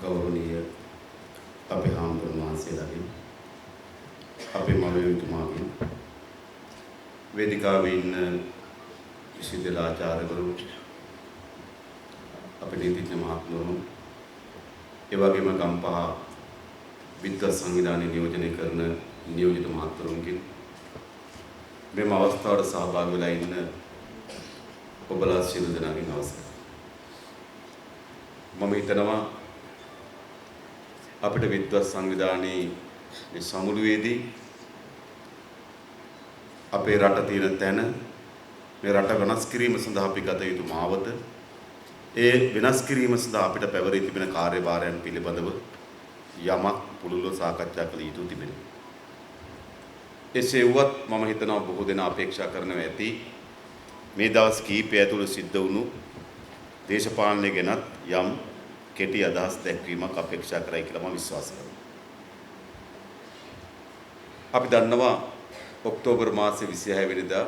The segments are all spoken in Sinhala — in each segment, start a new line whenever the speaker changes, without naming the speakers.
ගෞරවනීය අපේ හාමුදුරුවෝ වහන්සේලාගෙන් අපේ මව්වරුන්තුමාගෙන් වේදිකාවේ ඉන්න විශ්වවිද්‍යාලාචාර්යවරු අපේ නීතිඥ මහත්මවරුන් ඒ වගේම ගම්පහ විද්වත් සංවිධානයේ නියෝජනය කරන නියෝජිත මහත්වරුන්ගෙන් මෙම අවස්ථාවට සහභාගී වෙලා ඉන්න ඔබලා සියලු දෙනාගෙන් අවසරයි. මම හිතනවා අපිට විද්වත් සංවිධානයේ මේ සමුළුවේදී අපේ රට තියෙන තැන මේ රට වෙනස් කිරීම සඳහා අපි ගත යුතු මාවත ඒ වෙනස් කිරීම සඳහා අපිට පැවරී තිබෙන කාර්යභාරයන් පිළිබඳව යමක් පුළුල්ව සාකච්ඡා කළ යුතු තිබෙනවා. එසේ වුවත් මම හිතනවා බොහෝ දෙනා අපේක්ෂා කරනවා ඇති මේ දවස් කීපය ඇතුළත සිද්ධ වුණු දේශපාලනය ගැනත් යම් කෙටි අදහස් දැක්වීමක් අපේක්ෂා කරයි කියලා මම විශ්වාස කරනවා. අපි දන්නවා ඔක්තෝබර් මාසයේ 26 වෙනිදා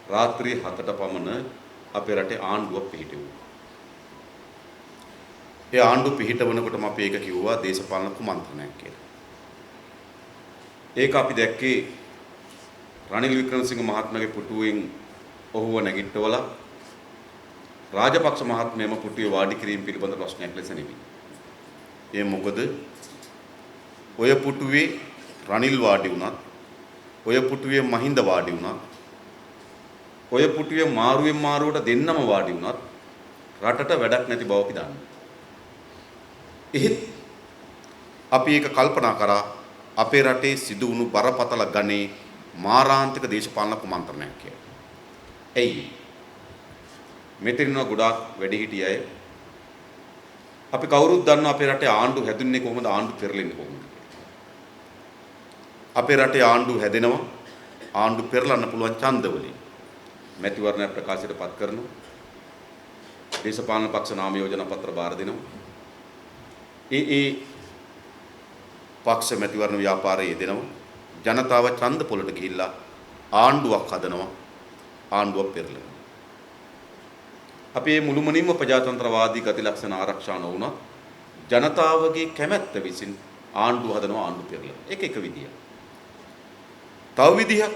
රාත්‍රී 7ට පමණ අපේ රටේ ආණ්ඩුවක් පිහිටුවා. ඒ ආණ්ඩුව පිහිටවනකොටම අපි ඒක කිව්වා දේශපාලන කුමන්ත්‍රණයක් කියලා. ඒක අපි දැක්කේ රනිල් වික්‍රමසිංහ මහත්මයාගේ පුටුවෙන් ඔහුව නැගිට්ටවලා රාජපක්ෂ මහත්මයාම පුටුවේ වාඩි කිරීම පිළිබඳ ප්‍රශ්නයක් ලෙස නෙවෙයි. ඒ මොකද ඔය පුටුවේ රනිල් වාඩි වුණත් ඔය පුටුවේ මහින්ද වාඩි වුණත් ඔය පුටුවේ මාරුවෙන් මාරුවට දෙන්නම වාඩි වුණත් රටට වැඩක් නැති බව අපි දන්නවා. එහෙත් අපි ඒක කල්පනා කරා අපේ රටේ සිදු වුණු බරපතල ගණේ මාරාන්තික දේශපාලන කුමන්ත්‍රණයක් කියලා. එයි මෙතන ගොඩාක් වැඩිහිටිය අය අපි කවුරුත් දන්නවා අපේ රටේ ආණ්ඩු හැදුන්නේ කොහොමද ආණ්ඩු පෙරලෙන්නේ කොහොමද. අපේ රටේ ආණ්ඩු හැදෙනවා ආණ්ඩු පෙරලන්න පුළුවන් ඡන්දවලින් මැතිවරණ ප්‍රකාශයට පත් කරනවා දේශපාලන පක්ෂ නාම යෝජනා පත්‍ර බාර දෙනවා ඒ පක්ෂ මැතිවරණ ව්‍යාපාරයේ යෙදෙනවා ජනතාව ඡන්ද පොළට ගිහිල්ලා ආණ්ඩුවක් හදනවා ආණ්ඩුවක් පෙරලනවා. අපි මුළුමනින්ම ප්‍රජාතන්ත්‍රවාදී ගති ලක්ෂණ ආරක්ෂා නොවුණා ජනතාවගේ කැමැත්ත විසින් ආණ්ඩුව හදනවා ආණ්ඩු පෙරලනවා. ඒක එක විදියක්. තව විදියක්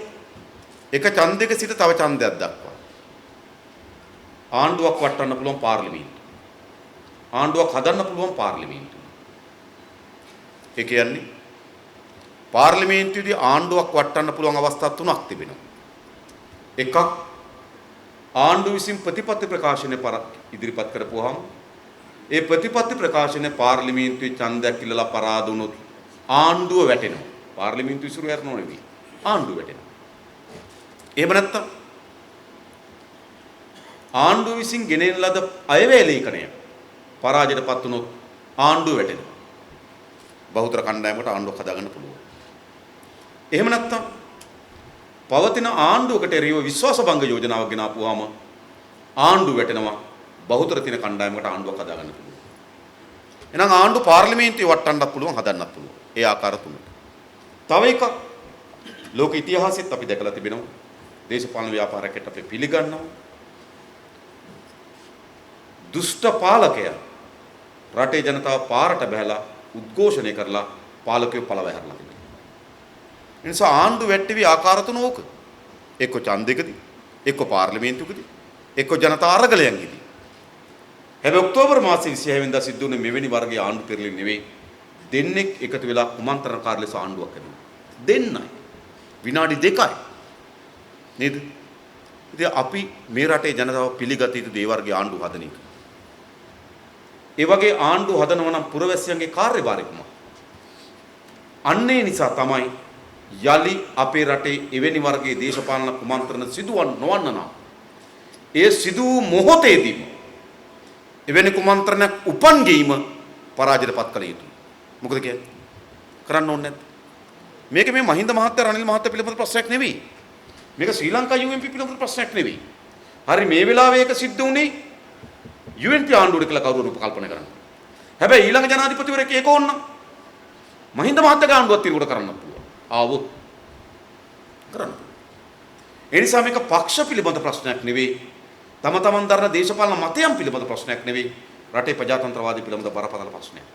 එක ඡන්දයක සිට තව ඡන්දයක් දක්වා ආණ්ඩුවක් වටන්න පුළුවන් පාර්ලිමේන්තුව. ආණ්ඩුවක් හදන්න පුළුවන් පාර්ලිමේන්තුව. ඒ කියන්නේ පාර්ලිමේන්තුවේදී ආණ්ඩුවක් වටන්න පුළුවන් අවස්ථා තුනක් තිබෙනවා. එකක් ආණ්ඩුව විසින් ප්‍රතිපත්ති ප්‍රකාශනය ඉදිරිපත් කරපුවාම ඒ ප්‍රතිපත්ති ප්‍රකාශනය පාර්ලිමේන්තුවේ ඡන්දයක් ඉල්ලලා පරාද වුණොත් ආණ්ඩුව වැටෙනවා. පාර්ලිමේන්තුව ඉසුරු යරනෝ නෙවෙයි. ආණ්ඩුව වැටෙනවා. එහෙම නැත්නම් ආණ්ඩුව විසින් ගෙනෙන ලද අයවැය ලේඛනය පරාජයටපත් වුණොත් ආණ්ඩුව වැටෙනවා. බහුතර කණ්ඩායමකට ආණ්ඩුවක් හදාගන්න පුළුවන්. එහෙම නැත්නම් පවතින ආණ්ඩුවකට එරෙහිව විශ්වාස භංග යෝජනාවක් ගෙනාපුවාම ආණ්ඩුව වැටෙනවා. බහුතර තියෙන කණ්ඩායමකට ආණ්ඩුවක් හදාගන්න පුළුවන්. එහෙනම් ආණ්ඩුව පාර්ලිමේන්තුවේ වටන්නත් පුළුවන් හදන්නත් පුළුවන්. ඒ ආකාර තුනක්. තව එකක් ලෝක ඉතිහාසෙත් අපි දැකලා තිබෙනවා. දේශපාලන ව්‍යාපාරයකට අපි පිළිගන්නවා. දුෂ්ට පාලකයා රටේ ජනතාව පාරට බහැලා උද්ඝෝෂණය කරලා පාලකයෝ පළව හැරලා තිබෙනවා. ඒ නිසා ආණ්ඩු වැට්ටවි ආකාර තුන ඕක. එක්ක ඡන්දයකදී, එක්ක පාර්ලිමේන්තුවකදී, එක්ක ජනතා අරගලයන්ගේදී. හැබැයි ඔක්තෝබර් මාසයේ 26 වෙනිදා සිද්ධ වුණේ මෙවැනි වර්ගයේ ආණ්ඩු පෙරලීම් නෙවෙයි. දෙන්නෙක් එකතු වෙලා කුමන්ත්‍රණකාර ලෙස ආණ්ඩුවක් හැදුවා. දෙන්නයි. විනාඩි 2යි. නේද? ඉතින් අපි මේ රටේ ජනතාව පිළිගත යුතු දේ වර්ගයේ ආණ්ඩු හදන එක. ඒ වගේ ආණ්ඩු හදනවා නම් පුරවැසියන්ගේ කාර්යභාරය කුමක්ද? අන්නේ නිසා තමයි යලි අපේ රටේ එවැනි වර්ගයේ දේශපාලන කුමන්ත්‍රණ සිදුවන් නොවන්න නම් ඒ සිදු මොහොතේදීම එවැනි කුමන්ත්‍රණයක් උපන් ගෙයිම පරාජයටපත් කළ යුතුයි. මොකද කියන්නේ? කරන්න ඕනේ නැද්ද? මේක මේ මහින්ද මහත්තයා රනිල් මහත්තයා පිළිබඳ ප්‍රශ්නයක් නෙවෙයි. මේක ශ්‍රී ලංකා UNP පිළිබඳ ප්‍රශ්නයක් නෙවෙයි. හරි මේ වෙලාවේ ඒක සිද්ධ වුණේ UNP ආණ්ඩුවට කියලා කවුරුහරි උපකල්පන කරන්නේ. හැබැයි ඊළඟ ජනාධිපතිවරයෙක් ඒක ඕන නම් මහින්ද මහත්තයාගේ ආණ්ඩුවත් තිරුවට කරන්න පුළුවන්. ආවොත් කරන්න. ඒ නිසා මේක පක්ෂ පිළිබඳ ප්‍රශ්නයක් නෙවෙයි. තම තමන් දරන දේශපාලන මතයන් පිළිබඳ ප්‍රශ්නයක් නෙවෙයි. රටේ ප්‍රජාතන්ත්‍රවාදී පිළිබඳ බරපතල ප්‍රශ්නයක්.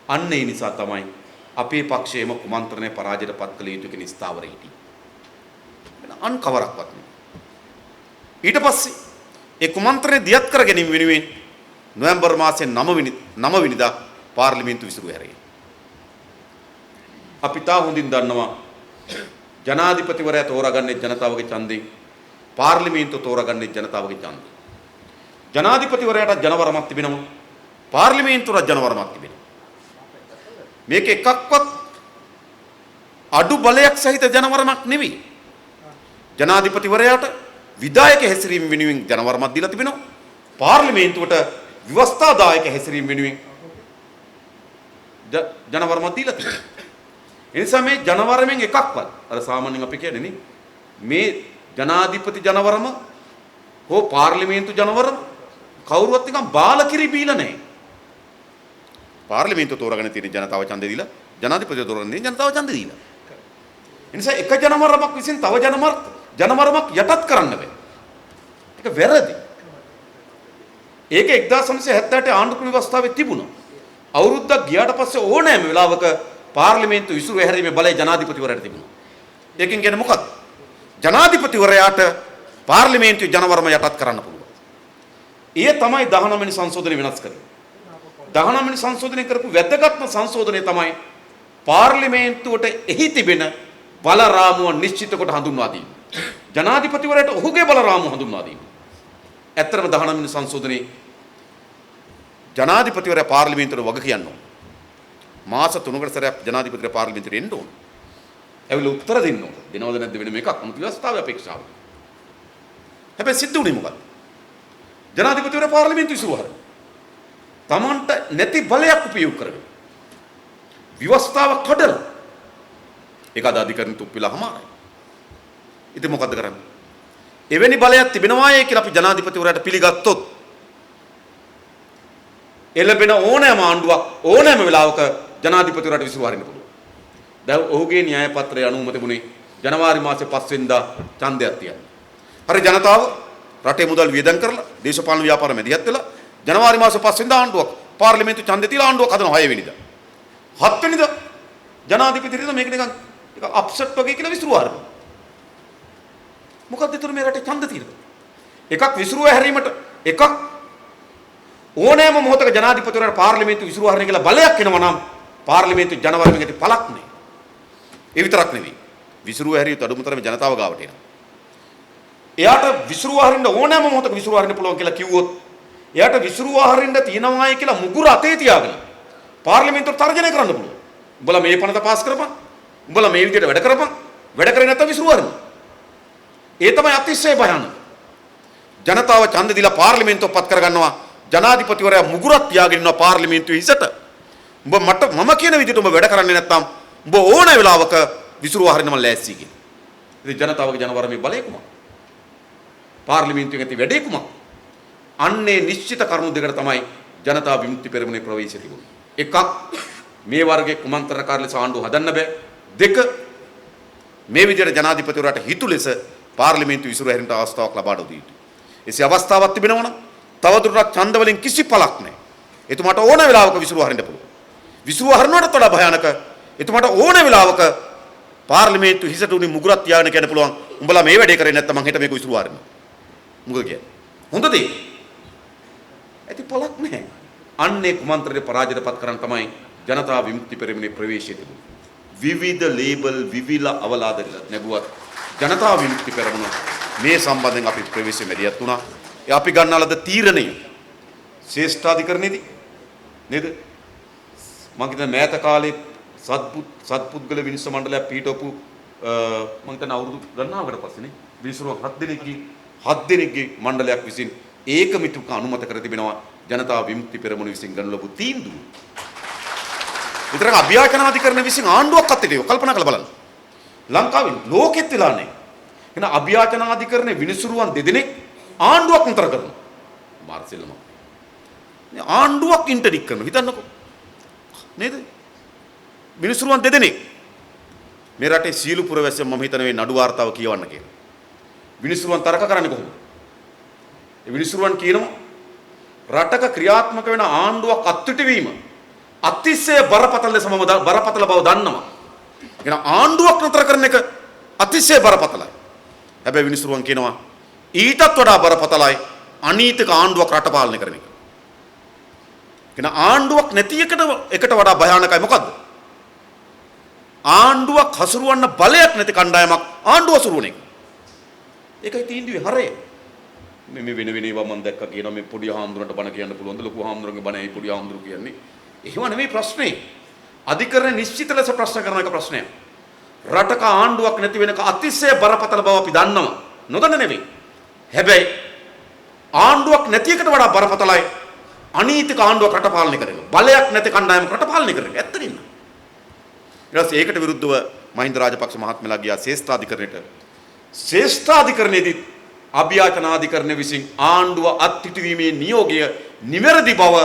අන්න ඒ නිසා තමයි අපේ පක්ෂයේම කුමන්ත්‍රණය පරාජයට පත් කළ යුතු කෙනෙක් ස්ථාවර හිටියේ. අන් කවරක්වත් නෙවෙයි. ඊට පස්සේ ඒ කුමන්ත්‍රණය දියත් කර ගැනීම වෙනුවෙන් නොවැම්බර් මාසයේ 9 වෙනිදා පාර්ලිමේන්තු විසිරුව හැරේ. අපි තා හොඳින් දන්නවා ජනාධිපතිවරයා තෝරාගන්නේ ජනතාවගේ ඡන්දයෙන්, පාර්ලිමේන්තුව තෝරාගන්නේ ජනතාවගේ ඡන්දයෙන්. ජනාධිපතිවරයාට ජනවරමක් තිබෙනවා, පාර්ලිමේන්තුවට ජනවරමක් තිබෙනවා. මේක එකක්වත් අඩු බලයක් සහිත ජනවරමක් නෙවෙයි. ජනාධිපතිවරයාට විධායක හැසිරීම වෙනුවෙන් ජනවරමක් දීලා තිබෙනවා. පාර්ලිමේන්තුවට ව්‍යවස්ථාදායක හැසිරීම වෙනුවෙන් ජනවරමක් දීලා තිබෙනවා. ඒ නිසා මේ ජනවරමෙන් එකක්වත් අර සාමාන්‍යයෙන් අපි කියන්නේ නේ මේ ජනාධිපති ජනවරම හෝ පාර්ලිමේන්තු ජනවරම කවුරුවත් නිකන් බාලකිරි බීලා නැහැ. පාර්ලිමේන්තුව තෝරාගෙන තියෙන ජනතාව ඡන්දය දීලා ජනාධිපතිව තෝරන්නේ ජනතාව ඡන්දය දීලා. ඒ නිසා එක ජනවරමක් විසින් තව ජනවරමක් යටත් කරන්න බෑ. ඒක වැරදි. ඒක 1978 ආණ්ඩු ක්‍රම ව්‍යවස්ථාවේ තිබුණා. අවුරුද්දක් ගියාට පස්සේ ඕනෑම වෙලාවක පාර්ලිමේන්තු විසිරුව හැරීමේ බලය ජනාධිපතිවරයාට තිබුණා. ඒකෙන් කියන්නේ මොකක්ද? ජනාධිපතිවරයාට පාර්ලිමේන්තු ජනවරම යටත් කරන්න පුළුවන්. ඒ තමයි 19 වෙනි සංශෝධනය වෙනස් කරේ. 19 වෙනි සංශෝධනය කරපු වැදගත්ම සංශෝධනය තමයි පාර්ලිමේන්තුවට එහි තිබෙන බල රාමුව නිශ්චිත කොට හඳුන්වා දීම. ජනාධිපතිවරයාට ඔහුගේ බල රාමුව හඳුන්වා දීම. ඇත්තටම 19 වෙනි සංශෝධනයේ ජනාධිපතිවරයා පාර්ලිමේන්තුවට වග කියන්න ඕන. මාස 3කට සැරයක් ජනාධිපතිවරයා පාර්ලිමේන්තුවට එන්න ඕන. ඇවිල්ලා උත්තර දෙන්න ඕන. දෙනවද නැද්ද වෙන මේකක් අමුතු ව්‍යවස්ථාවේ අපේක්ෂාව. හැබැයි සිද්ධ වුණේ මොකක්ද? ජනාධිපතිවරයා පාර්ලිමේන්තු විසිරුවා. තමන්ට නැති බලයක් උපයෝග කරගෙන ව්‍යවස්ථාව කඩලා ඒක අද අධිකරණ තුප්පිලාමාරයි. ඉතින් මොකද්ද කරන්නේ? එවැනි බලයක් තිබෙනවායි කියලා අපි ජනාධිපතිවරයාට පිළිගත්තොත් එළබෙන ඕනෑම ආණ්ඩුවක් ඕනෑම වෙලාවක ජනාධිපතිවරයාට විසිරුවා හරින්න පුළුවන්. දැන් ඔහුගේ න්‍යාය පත්‍රය අනුව තිබුණේ ජනවාරි මාසේ 5 වෙනිදා ඡන්දයක් තියන්න. හරි ජනතාව රටේ මුදල් වියදම් කරලා දේශපාලන ව්‍යාපාර මැදිහත් වෙලා ජනවාරි මාසේ 5 වෙනිදා ආණ්ඩුවක් පාර්ලිමේන්තු ඡන්දය තියලා ආණ්ඩුවක් හදනවා 6 වෙනිදා. 7 වෙනිදා ජනාධිපතිවරයා මේක නිකන් එක අප්සෙට් වගේ කියලා විසිරුවා හරිනවා. මොකද්ද ඒතර මේ රටේ ඡන්ද තියෙන්නේ? එකක් විසිරුව හැරීමට එකක් ඕනෑම මොහොතක ජනාධිපතිවරයාට පාර්ලිමේන්තු විසිරුව හරින කියලා බලයක් එනවා නම් පාර්ලිමේන්තු ජනවරමෙන් ඇති පළක් නැහැ. ඒ විතරක් නෙවෙයි. විසිරුව හැරිය තඩුමුතරම ජනතාව ගාවට එනවා. එයාට විසිරුව හරින්න ඕනෑම මොහොතක විසිරුව හරින්න පුළුවන් කියලා කිව්වොත් එයාට විසිරුව හරින්න තියෙනවායි කියලා මුගුර අතේ තියාගෙන පාර්ලිමේන්තුවට තර්ජනය කරන්න පුළුවන්. උඹලා මේ පනත පාස් කරපන්. උඹලා මේ විදිහට වැඩ කරපන්. වැඩ කරේ නැත්නම් විසිරුව හරින්න. ඒ තමයි අතිශය භයානක. ජනතාව ඡන්ද දීලා පාර්ලිමේන්තුව පත් කරගන්නවා. ජනාධිපතිවරයා මුගුරක් තියාගෙන ඉන්නවා පාර්ලිමේන්තුවේ හිසට. උඹ මම කියන විදිහට උඹ වැඩ කරන්නේ නැත්නම් උඹ ඕන වෙලාවක විසිරුව හරිනම ලෑස්ති කියන. ඉතින් ජනතාවගේ ජනවරමේ බලය කුමක්ද? පාර්ලිමේන්තුවේ ඇති වැඩේ කුමක්ද? අන්නේ නිශ්චිත කරුණු දෙකට තමයි ජනතා විමුක්ති පෙරමුණේ ප්‍රවේශය තිබුණේ. එකක් මේ වර්ගයේ කුමන්ත්‍රණකාරී ලෙස ආණ්ඩුව හදන්න බෑ. දෙක මේ විදිහට ජනාධිපතිවරයාට හිතු ලෙස පාර්ලිමේන්තු විසිරුව හැරීමට අවස්ථාවක් ලබා දෙන්න යුතුයි. එසේ අවස්ථාවක් තිබෙනවා නම් තවදුරටත් ඡන්ද වලින් කිසි පළක් නැහැ. එතුමාට ඕන වෙලාවක විසිරුව හරින්න පුළුවන්. විසිරුව හරිනවට වඩා භයානක එතුමාට ඕන වෙලාවක පාර්ලිමේන්තු හිසට උනි මුගුරක් තියාගෙන කියන්න පුළුවන්. උඹලා මේ වැඩේ කරේ නැත්නම් මං හෙට මේක විසිරුව හරිනවා. මොකද කියන්නේ? හොඳ දේ. ඇති පළක් නැහැ. අන්නේ කුමන්ත්‍රණය පරාජයටපත් කරන් තමයි ජනතා විමුක්ති පෙරමුණේ ප්‍රවේශය තිබුණේ. විවිධ ලේබල් විවිධ අවලාද නැගුවත් ජනතා විමුක්ති පෙරමුණ මේ සම්බන්ධයෙන් අපි ප්‍රවේශය මැදිහත් වුණා. ඒ අපි ගන්නා ලද තීරණය ශ්‍රේෂ්ඨාධිකරණයේදී නේද? මම හිතන්නේ මෑත කාලේ සත්පුද්ගල විනිශ්චය මණ්ඩලයක් පිහිටවපු මම හිතන්නේ අවුරුදු ගණනාවකට පස්සේනේ විනිශ්චය 7 දෙනෙක්ගේ මණ්ඩලයක් විසින් ඒකමිතුක අනුමත කර තිබෙනවා ජනතා විමුක්ති පෙරමුණ විසින් ගනු ලබු තීන්දුව. විතරක් අභ්‍යාචනාධිකරණ විසින් ආණ්ඩුවක් අත්දේ කල්පනා කරලා බලන්න. ලංකාවේ ලෝකෙත් වෙලා නැහැ. එහෙනම් අභ්‍යාචනාධිකරණේ විනිසුරුවන් දෙදෙනෙක් ආණ්ඩුවක් උතර කරනවා. මාර්සෙල්ලම. ආණ්ඩුවක් ඉන්ටර්ඩික් කරනවා. හිතන්නකෝ. නේද? විනිසුරුවන් දෙදෙනෙක්. මේ රටේ සීළු පුරවැසියන් මම හිතන මේ නඩු වාර්තාව කියවන්න කියලා. විනිසුරුවන් තරක කරන්නේ කොහොමද? ඒ විනිසුරුවන් කියනවා රටක ක්‍රියාත්මක වෙන ආණ්ඩුවක් අත්විටවීම අතිශය බරපතල ලෙස මම බරපතල බව දන්නවා. එහෙනම් ආණ්ඩුවක් නතර කරන එක අතිශය බරපතලයි. හැබැයි විනිසුරුවන් කියනවා ඊටත් වඩා බරපතලයි අනීතික ආණ්ඩුවක් රට පාලනය කරන එක. එහෙනම් ආණ්ඩුවක් නැති එකට වඩා භයානකයි මොකද්ද? ආණ්ඩුවක් හසුරුවන්න බලයක් නැති කණ්ඩායමක් ආණ්ඩුව හසුරුවන එක. ඒකයි තීන්දුවේ හරය. මේ වෙන ඒවා මම දැක්කා කියනවා මේ පොඩි හාමුදුරන්ට බණ කියන්න පුළුවන්ද ලොකු හාමුදුරන්ගේ බණ ඒ පොඩි හාමුදුරු කියන්නේ. එහෙම නෙමෙයි ප්‍රශ්නේ. අධිකරණ නිශ්චිත ලෙස ප්‍රශ්න කරන එක ප්‍රශ්නයක්. රටක ආණ්ඩුවක් නැති වෙනක අතිශය බරපතල බව අපි දන්නවා. නොදන්න නෙමෙයි. හැබැයි ආණ්ඩුවක් නැති එකට වඩා බරපතලයි අනීතික ආණ්ඩුවක් රට පාලනය කරන එක. බලයක් නැති කණ්ඩායමක් රට පාලනය කරන එක. ඇත්තටින්. ඊට පස්සේ ඒකට විරුද්ධව මහින්ද රාජපක්ෂ මහත්මයා ගියා ශ්‍රේෂ්ඨාධිකරණයට. ශ්‍රේෂ්ඨාධිකරණයේදී අභ්‍යාචනාධිකරණය විසින් ආණ්ඩුව අත්හිටුවීමේ නියෝගය නිවැරදි බව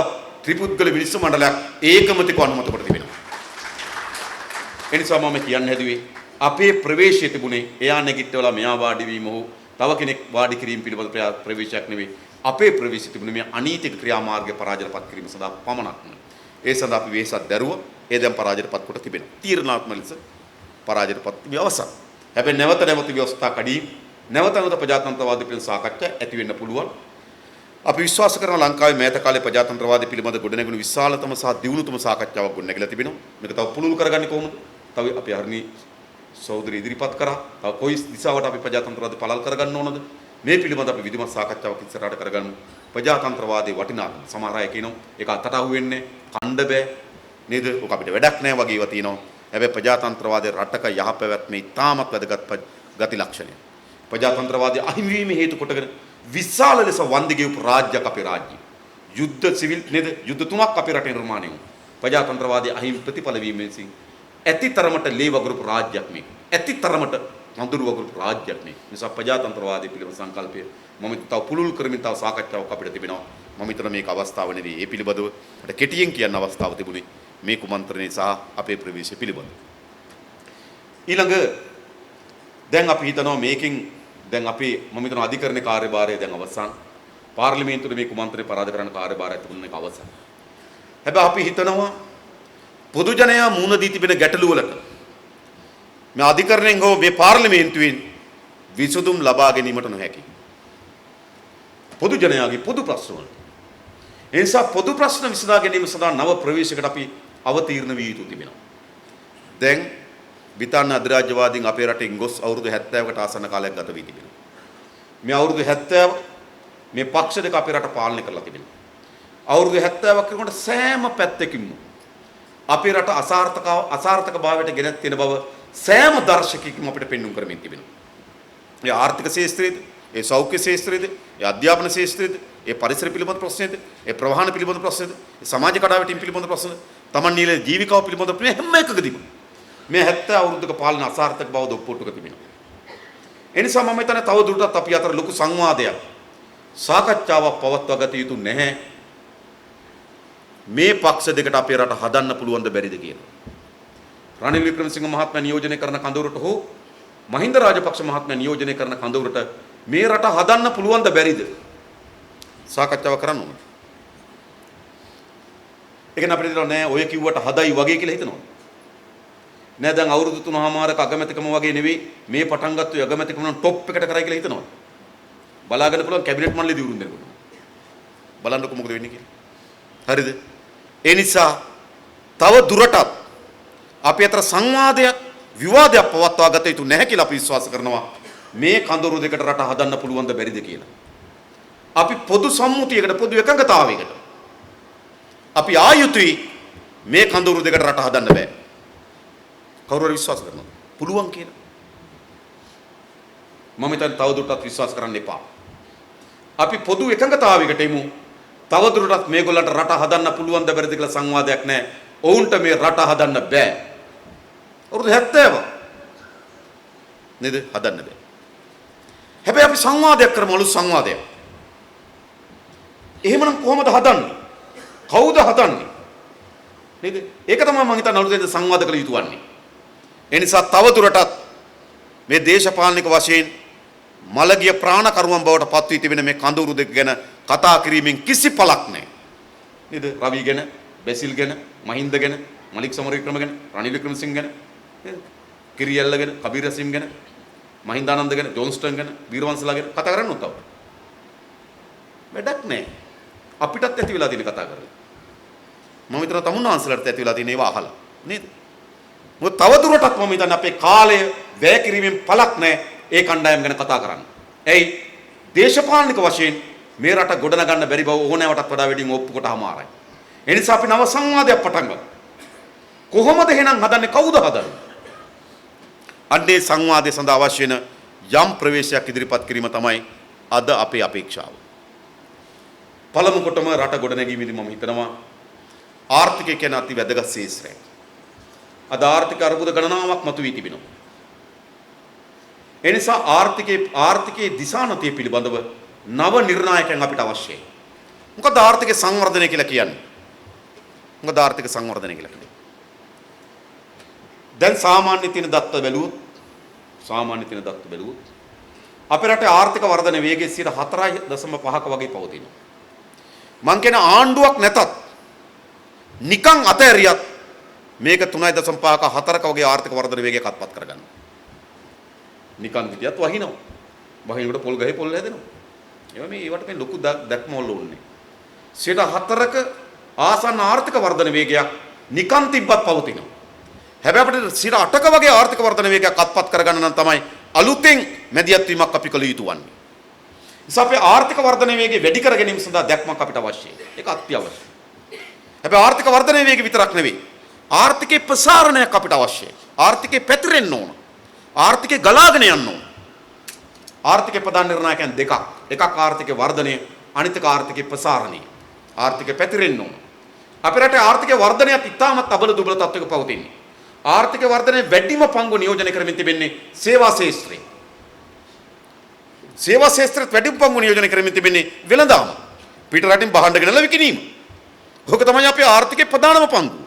ත්‍රිපුද්ගල විනිශ්චය මණ්ඩලයක් ඒකමතිකව අනුමත කොට තිබෙනවා. එනිසා මම කියන්න හැදුවේ අපේ ප්‍රවේශය තිබුණේ එයා නැගිටවලා මෙයා වාඩි වීම හෝ තව කෙනෙක් වාඩි කිරීම පිළිබඳ ප්‍රවේශයක් නෙවෙයි. අපේ ප්‍රවේශය තිබුණේ මේ අනීතික ක්‍රියාමාර්ගය පරාජයපත් කිරීම සඳහා පමණක්. ඒ සඳහා අපි වෙහෙසක් දැරුවා. ඒ දැන් පරාජයපත් කොට තිබෙනවා. තීරණාත්මක ලෙස පරාජයපත් වී අවසන්. හැබැයි නැවත ව්‍යවස්ථා කඩී නැවත ප්‍රජාතන්ත්‍රවාදී පිළිබඳ සාකච්ඡා ඇති වෙන්න පුළුවන්. අපි විශ්වාස කරන ලංකාවේ මෑත කාලේ ප්‍රජාතන්ත්‍රවාදී පිළිබඳ ගොඩනැගුණු විශාලතම සහ දියුණුතම සාකච්ඡාවක් ගොඩනැගිලා තිබෙනවා. මේක තව පුළුල් කරගන්නේ කොහොමද? තව අපි හරිනි සහෝදරී ඉදිරිපත් කරා. තව කොයි දිශාවට අපි ප්‍රජාතන්ත්‍රවාදී පළල් කරගන්න ඕනද? මේ පිළිබඳ අපි විධිමත් සාකච්ඡාවක් ඉස්සරහට කරගන්න. ප්‍රජාතන්ත්‍රවාදී වටිනාකම සමහර අය කියනවා ඒක අතට අහු වෙන්නේ කණ්ඩ බෑ නේද? ඔක අපිට වැඩක් නෑ වගේ ඒවා තියෙනවා. හැබැයි ප්‍රජාතන්ත්‍රවාදී රටක යහපැවැත්මේ ඉතාමත් වැදගත් ගති ලක්ෂණය. ප්‍රජාතන්ත්‍රවාදී අහිමිවීම හේතු කොටගෙන විශාල ලෙස වන්දි ගෙවපු රාජ්‍යයක් අපේ රාජ්‍යය. යුද්ධ සිවිල් නේද? යුද්ධ තුනක් අපේ රටේ නිර්මාණය වුණා. ප්‍රජාතන්ත්‍රවාදී අහිමි ප්‍රතිඵල වීම විසින් ඇතිතරමට ලේ වගුරුපු රාජ්‍යයක් මේක. ඇතිතරමට වඳුරු වගුරුපු රාජ්‍යයක් මේක. නිසා ප්‍රජාතන්ත්‍රවාදී පිළිබඳ සංකල්පය මම තව පුළුල් කරමින් තව සාකච්ඡාවක් අපිට තිබෙනවා. මම හිතන මේක අවස්ථාව නෙවෙයි. ඒ පිළිබඳව අපිට කෙටියෙන් කියන්න අවස්ථාව තිබුණේ මේ කුමන්ත්‍රණය සහ අපේ ප්‍රවේශය පිළිබඳව. ඊළඟ දැන් අපි හිතනවා මේකෙන් දැන් අපි මම හිතනවා අධිකරණ කාර්යභාරය දැන් අවසන්. පාර්ලිමේන්තුවේ මේ කුමන්ත්‍රණය පරාද කරන්න කාර්යභාරය තිබුණ එක අවසන්. හැබැයි අපි හිතනවා පොදු ජනයා මුහුණ දී තිබෙන ගැටලු වලට මේ අධිකරණයෙන් හෝ මේ පාර්ලිමේන්තුවෙන් විසඳුම් ලබා ගැනීමට නොහැකි. පොදු ජනයාගේ පොදු ප්‍රශ්න වලට. ඒ නිසා පොදු ප්‍රශ්න විසඳා ගැනීම සඳහා නව ප්‍රවේශයකට අපි අවතීර්ණ විය යුතු තිබෙනවා. දැන් බ්‍රිතාන්‍ය අධිරාජ්‍යවාදීන් අපේ රටෙන් ගොස් අවුරුදු 70කට ආසන්න කාලයක් ගත වී තිබෙනවා. මේ අවුරුදු 70 මේ පක්ෂ දෙක අපේ රට පාලනය කරලා තිබෙනවා. අවුරුදු 70ක් කරනකොට සෑම පැත්තකින්ම අපේ රට අසාර්ථක භාවයට ගෙනත් තියෙන බව සෑම දර්ශකයකින්ම අපිට පෙන්වුම් කරමින් තිබෙනවා. ඒ ආර්ථික ශාස්ත්‍රයේද, ඒ සෞඛ්‍ය ශාස්ත්‍රයේද, ඒ අධ්‍යාපන ශාස්ත්‍රයේද, ඒ පරිසර පිළිබඳ ප්‍රශ්නයේද, ඒ ප්‍රවාහන පිළිබඳ ප්‍රශ්නයේද, ඒ සමාජ කඩාවැටීම් පිළිබඳ ප්‍රශ්න, තමන් නිල ජීවිකාව පිළිබඳ මේ හැම එකකදීම මේ 70 අවුරුද්දක පාලන අසාර්ථක බව ඔප්පුට්ටුක තිබෙනවා. ඒ නිසා මම හිතන්නේ තව දුරටත් අපි අතර ලොකු සංවාදයක් සාකච්ඡාවක් පවත්වා ගත යුතු නැහැ. මේ පක්ෂ දෙකට අපේ රට හදන්න පුළුවන්ද බැරිද කියලා. රනිල් වික්‍රමසිංහ මහත්මයා නියෝජනය කරන කඳවුරට හෝ මහින්ද රාජපක්ෂ මහත්මයා නියෝජනය කරන කඳවුරට මේ රට හදන්න පුළුවන්ද බැරිද? සාකච්ඡාව කරන්න ඕනේ. ඒක නේ අපිට නෑ ඔය කිව්වට හදයි වගේ කියලා හිතනවා. නෑ දැන් අවුරුදු 3මාරක අගමැතිකම වගේ නෙවෙයි මේ පටන් ගත්ත අගමැතිකම නම් টොප් එකට කරයි කියලා හිතනවා. බලාගන්න පුළුවන් කැබිනට් මණ්ඩලෙ දියුරුම් දෙනකොට. බලන්නකො මොකද වෙන්නේ කියලා. හරිද? ඒ නිසා තව දුරටත් අපි අතර සංවාදයක් විවාදයක් පවත්වා ගත යුතු නැහැ කියලා අපි විශ්වාස කරනවා. මේ කඳවුරු දෙකට රට හදන්න පුළුවන්ද බැරිද කියලා. අපි පොදු සම්මුතියකට පොදු එකඟතාවයකට අපි ආයුතුයි මේ කඳවුරු දෙකට රට හදන්න බෑ. කවුරු හරි විශ්වාස කරනවද? පුළුවන් කියලා. මම හිතන්නේ තවදුරටත් විශ්වාස කරන්න එපා. අපි පොදු එකඟතාවයකට එමු. තවදුරටත් මේගොල්ලන්ට රට හදන්න පුළුවන්ද බැරිද කියලා සංවාදයක් නැහැ. ඔවුන්ට මේ රට හදන්න බෑ. අවුරුදු 70 නේද? හදන්න බෑ. හැබැයි අපි සංවාදයක් කරමු අලුත් සංවාදයක්. එහෙමනම් කොහොමද හදන්නේ? කවුද හදන්නේ? නේද? ඒක තමයි මම හිතන්නේ අලුතෙන් සංවාද කළ යුතු වන්නේ. ඒ නිසා තවදුරටත් මේ දේශපාලනික වශයෙන් මලගිය ප්‍රාණ කරුවන් බවට පත් වී තිබෙන මේ කඳවුරු දෙක ගැන කතා කිරීමෙන් කිසි පළක් නැහැ. නේද? රවි ගැන, බැසිල් ගැන, මහින්ද ගැන, මලික් සමරවික්‍රම ගැන, රනිල් වික්‍රමසිංහ ගැන, කිරියල්ල ගැන, කබීර රසීම් ගැන, මහින්දානන්ද ගැන, ජොන්ස්ටන් ගැන, වීරවංශලා ගැන කතා කරන්න උත්තව. වැඩක් නැහැ. අපිටත් ඇති වෙලා තියෙන කතා කරලා. මම විතර තමුන්වංශලාට ඇති වෙලා තියෙන ඒවා අහලා. නේද? මොකද තවදුරටත් මම හිතන්නේ අපේ කාලය වැය කිරීමෙන් පළක් නැහැ ඒ කණ්ඩායම් ගැන කතා කරන්න. ඇයි? දේශපාලනික වශයෙන් මේ රට ගොඩනගන්න බැරි බව ඕනෑවටත් වඩා වැඩිම ඔප්පු කොට හමාරයි. ඒ නිසා අපි නව සංවාදයක් පටන් ගමු. කොහොමද එහෙනම් හදන්නේ? කවුද හදන්නේ? අන්නේ සංවාදයේ සඳහා අවශ්‍ය වෙන යම් ප්‍රවේශයක් ඉදිරිපත් කිරීම තමයි අද අපේ අපේක්ෂාව. පළමු කොටම රට ගොඩනැගීමේදී මම හිතනවා ආර්ථිකය කියන අති වැදගත් ශේෂ්ත්‍රයක්. අද ආර්ථික අර්බුද ගණනාවක් මතුවී තිබෙනවා. ඒ නිසා ආර්ථිකයේ දිශානතිය පිළිබඳව නව නිර්ණායකයන් අපිට අවශ්‍යයි. මොකද ආර්ථික සංවර්ධනය කියලා කියන්නේ? මොකද ආර්ථික සංවර්ධනය කියලා කියන්නේ? දැන් සාමාන්‍ය තියෙන දත්ත බැලුවොත් අපේ රටේ ආර්ථික වර්ධන වේගය 4.5ක වගේ පවතිනවා. මං කියන ආණ්ඩුවක් නැතත් නිකන් අතහැරියත් මේක 3.5ක 4ක වගේ ආර්ථික වර්ධන වේගයක් අත්පත් කරගන්න. නිකන් හිටියත් වහිනවා. වහිනකොට පොල් ගහේ පොල් හැදෙනවා. ඒවට මේ ලොකු දැක්ම වල ඕනේ. 4ක ආසන්න ආර්ථික වර්ධන වේගයක් නිකන් තිබ්බත් පවතිනවා. හැබැයි අපිට 8ක වගේ ආර්ථික වර්ධන වේගයක් අත්පත් කරගන්න නම් තමයි අලුතෙන් මැදිහත් වීමක් අපි කළ යුතු වන්නේ. නිසා අපේ ආර්ථික වර්ධන වේගය වැඩි කර ගැනීම සඳහා දැක්මක් අපිට අවශ්‍යයි. ඒක අත්‍යවශ්‍යයි. හැබැයි ආර්ථික වර්ධන වේගය විතරක් නෙවෙයි. ආර්ථිකේ ප්‍රසාරණයක් අපිට අවශ්‍යයි. ආර්ථිකේ පැතිරෙන්න ඕන. ආර්ථිකේ ගලාගෙන යන්න ඕන. ආර්ථිකේ ප්‍රධාන නිර්ණායකයන් දෙකක්. එකක් ආර්ථිකේ වර්ධනය, අනිත් එක ආර්ථිකේ ප්‍රසාරණය. ආර්ථිකේ පැතිරෙන්න ඕන. අපේ රටේ ආර්ථිකේ වර්ධනයත් ඉතාමත් අබල දුබල තත්ත්වයක පවතින්නේ. ආර්ථික වර්ධනයේ වැඩිම පංගුව නියෝජනය කරමින් තිබෙන්නේ සේවා ශාස්ත්‍රය. සේවා ශාස්ත්‍රයට වැඩිම පංගුව නියෝජනය කරමින් තිබෙන්නේ වෙළඳාම. පිට රටින් භාණ්ඩ ගෙනලා විකිණීම. ඔක තමයි අපේ ආර්ථිකයේ ප්‍රධානම පංගුව.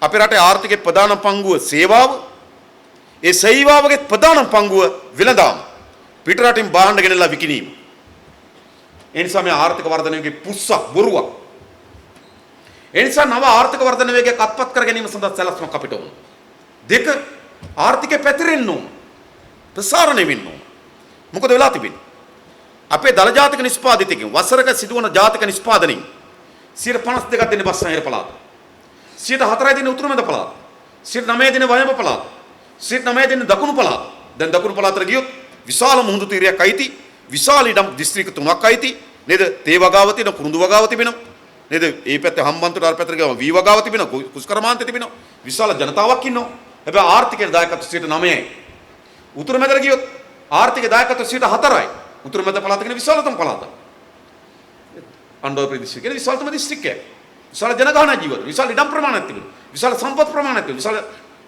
අපේ රටේ ආර්ථිකයේ ප්‍රධාන පංගුව සේවාව. ඒ සේවාවගේ ප්‍රධාන පංගුව වෙළඳාම. පිට රටින් භාණ්ඩ ගෙනලා විකිණීම. ඒ නිසා මේ ආර්ථික වර්ධනයේ පුස්සක් බොරුවක්. ඒ නිසා නව ආර්ථික වර්ධන වේගයක් අත්පත් කර ගැනීම සඳහා සැලැස්මක් අපිට ඕන. දෙක ආර්ථිකය පැතිරෙන්න ඕන. ප්‍රසාරණය වෙන්න ඕන. මොකද වෙලා තිබෙන්නේ? අපේ දල ජාතික නිෂ්පාදිතකින් වසරක සිදුවන ජාතික නිෂ්පාදනයෙන් 52ක් දෙන්නේ බස්නාහිර පළාත. 4යි දෙන්නේ උතුරු මැද පළාත. 9 දෙන්නේ වයඹ පළාත. 9 දෙන්නේ දකුණු පළාත. දැන් දකුණු පළාතට ගියොත් විශාල මුහුදු තීරයක් අයිති, විශාල ඉඩම් දිස්ත්‍රික්ක 3ක් අයිති. නේද? තේ වගාව තියෙන, කුරුඳු වගාව තිබෙනවා. නේද? ඒ පැත්තේ හම්බන්තොට අර පැත්තට ගියාම වී වගාව තිබෙනවා, කුස්කරමාන්තේ තිබෙනවා. විශාල ජනතාවක් ඉන්නවා. හැබැයි ආර්ථිකයේ දායකත්වය 9යි. උතුරු මැදට ගියොත් ආර්ථිකයේ දායකත්වය 4යි. උතුරු මැද පළාත කියන විශාලතම පළාත. අන්ඩෝර ප්‍රදේශය කියන විශාලතම දිස්ත්‍රික්කය. විශාල ජනගහන ජීවිත, විශාල ඉඩම් ප්‍රමාණයක් තිබෙනවා. විශාල සම්පත් ප්‍රමාණයක් තිබෙනවා.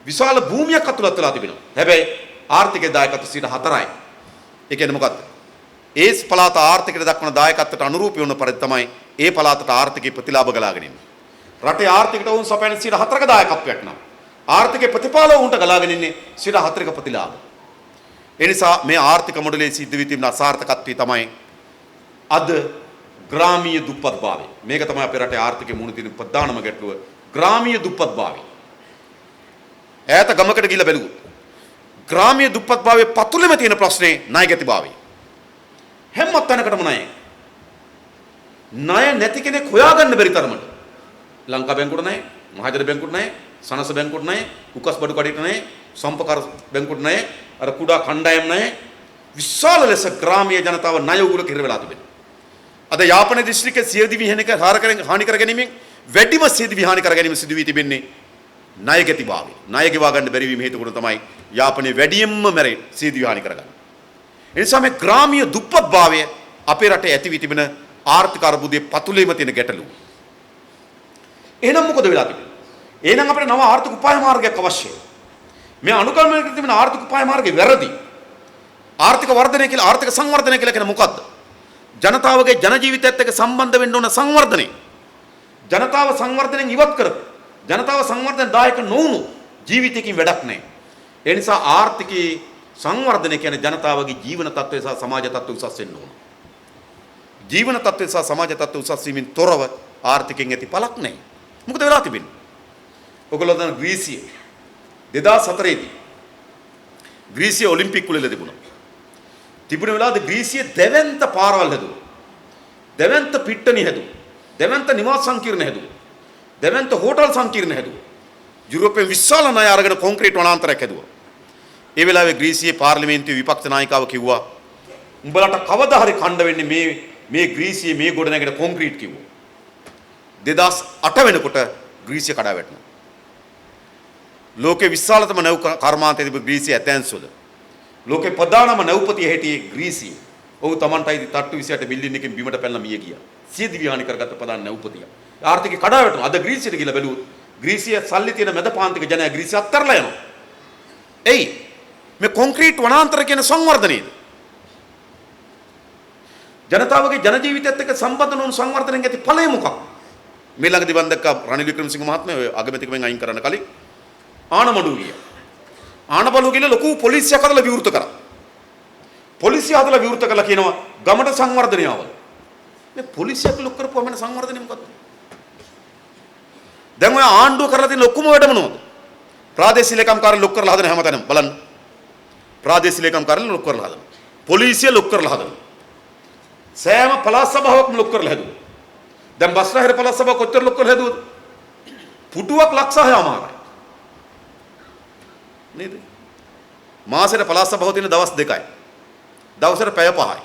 විශාල භූමියක් අතුලත් වෙලා තිබෙනවා. හැබැයි ආර්ථිකයේ දායකත්වය 4යි. ඒ කියන්නේ මොකක්ද? ඒ පළාත ආර්ථිකයට දක්වන දායකත්වයට අනුරූපී වුණ පරිදි තමයි ඒ පළාතට ආර්ථිකයේ ප්‍රතිලාභ ගලාගෙන ඉන්නේ. රටේ ආර්ථිකයට වුන් සපයන 4ක දායකත්වයක් නම් ආර්ථිකයේ ප්‍රතිඵල වුන්ට ගලාගෙන ඉන්නේ 4ක ප්‍රතිලාභ. ඒ නිසා මේ ආර්ථික මොඩලයේ සිද්ධ වී තිබෙන අසාර්ථකත්වය තමයි අද ග්‍රාමීය දුප්පත්භාවය. මේක තමයි අපේ රටේ ආර්ථිකයේ මුහුණ දෙන ප්‍රධානම ගැටලුව, ග්‍රාමීය දුප්පත්භාවය. ඈත ගමකට ගිහිල්ලා බැලුවොත් ග්‍රාමීය දුප්පත්භාවයේ පතුලෙම තියෙන ප්‍රශ්නේ ණයගැතිභාවය. හැම තැනකටම ණයයි. ණය නැති කෙනෙක් හොයාගන්න බැරි තරමට ලංකා බැංකුවට ණය, මහජන බැංකුවට ණය, සනස බැංකුවට ණය, උකස් බඩු කඩේට ණය, සම්පකාර බැංකුවට ණය, අර කුඩා කණ්ඩායම් ණය, විශාල ලෙස ග්‍රාමීය ජනතාව ණය උගුල කිර වෙලා තිබෙනවා. අද යාපන දිස්ත්‍රික්කයේ සියදිවි හානි කර ගැනීමෙන් වැඩිම සියදිවි හානි කර ගැනීම සිදු වී තිබෙන්නේ ණයගැතිභාවය. ණය ගෙවා ගන්න බැරි වීම හේතු කොට තමයි යාපනයේ වැඩියෙන්ම මැරෙන්නේ සියදිවි හානි කරගන්න. ඒ නිසා මේ ග්‍රාමීය දුප්පත්භාවය අපේ රටේ ඇති වී තිබෙන ආර්ථික අර්බුදයේ පතුලේම තියෙන ගැටලුව. එහෙනම් මොකද වෙලා තිබෙන්නේ? එහෙනම් අපිට නව ආර්ථික උපාය මාර්ගයක් අවශ්‍යයි. මේ අනුගමනය කර තිබෙන ආර්ථික උපාය මාර්ගය වැරදි. ආර්ථික වර්ධනය කියලා, ආර්ථික සංවර්ධනය කියලා කියන්නේ මොකද්ද? ජනතාවගේ ජන ජීවිතයත් එක්ක සම්බන්ධ වෙන්න ඕන සංවර්ධනය. ජනතාව සංවර්ධනයෙන් ඉවත් කරපු, ජනතාව සංවර්ධන දායක නොවුණු ජීවිතයකින් වැඩක් නැහැ. ඒ නිසා ආර්ථිකයේ සංවර්ධනය කියන්නේ ජනතාවගේ ජීවන තත්ත්වය සහ සමාජ තත්ත්වය උසස් වෙන්න ඕන. ජීවන තත්ත්වය සහ සමාජ තත්ත්වය උසස් වීමෙන් තොරව ආර්ථිකයෙන් ඇති පළක් නැහැ. මොකද වෙලා තිබෙන්නේ? ඔයගොල්ලෝ දන්න ග්‍රීසිය 2004 දී ග්‍රීසිය ඔලිම්පික් කුලෙල තිබුණා. තිබුණ වෙලාවේදී ග්‍රීසිය දෙවන්ත පාරවල් හැදුවා. දෙවන්ත පිට්ටනි හැදුවා. දෙවන්ත නිවාස සංකීර්ණ හැදුවා. දෙවන්ත හෝටල් සංකීර්ණ හැදුවා. යුරෝපයේ විශාල ණය අරගෙන කොන්ක්‍රීට් වනාන්තරයක් හැදුවා. ඒ වෙලාවේ ග්‍රීසියේ පාර්ලිමේන්තුවේ විපක්ෂ නායකව කිව්වා උඹලට කවදා හරි කණ්ඩ වෙන්නේ මේ ග්‍රීසියේ මේ ගොඩ නැගෙන කොන්ක්‍රීට් කිව්වා. 2008 වෙනකොට ග්‍රීසිය කඩා වැටුණා. ලෝකේ විශාලතම නැව් කර්මාන්තයේ තිබු ග්‍රීසිය ඇතැන්ස් වල. ලෝකේ ප්‍රධානම නැව්පතිය හිටියේ ග්‍රීසිය. ඔහු Tamanටයි තට්ටු 28 බිල්ඩින් එකකින් බිමට පැනලා මිය ගියා. සියදිවි හානි කරගත්ත ප්‍රධාන නැව්පතිය. ආර්ථිකය කඩා වැටුණා. අද ග්‍රීසියට ගිහලා බැලුවොත් ග්‍රීසිය සල්ලි තියෙන මැදපාන්තික ජනයා ග්‍රීසිය අත්හැරලා යනවා. එයි මේ කොන්ක්‍රීට් වනාන්තර කියන සංවර්ධනයේද ජනතාවගේ ජන ජීවිතයත් එක්ක සම්බන්ධ නොවන සංවර්ධනයෙන් ඇති ඵලය මොකක්ද? මේ ළඟදී මම දැක්කා රනිල් වික්‍රමසිංහ මහත්මයා ඔය අගමැතිකමෙන් අයින් කරන්න කලින් ආනමඩුව ගියා. ආනබලුව ගිහලා ලොකු පොලිසියක් හදලා විවෘත කරා. පොලිසිය හදලා විවෘත කළා කියනවා ගමට සංවර්ධනය ආවල. මේ පොලිසියක් ලොක් කරපුවම වෙන සංවර්ධනය මොකද්ද? දැන් ඔය ආණ්ඩුව කරලා තියෙන ලොකුම වැඩ මොනවද? ප්‍රාදේශීය ලේකම් කාර්ය ලොක් කරලා හදන හැමතැනම බලන්න. ප්‍රාදේශීය ලේකම් කාර්ය ලොක් කරලා හදන. පොලිසිය ලොක් කරලා හදන. සෑම පළාත් සභාවක්ම ලොක් කරලා හැදුවා. දැන් බස්නාහිර පළාත් සභාව කොච්චර ලොක් කරලා හැදුවද? පුටුවක් ලක්ෂ 6මාරයි. නේද? මාසෙට පළාත් සභාව තියෙන දවස් 2යි. දවසට පැය 5යි.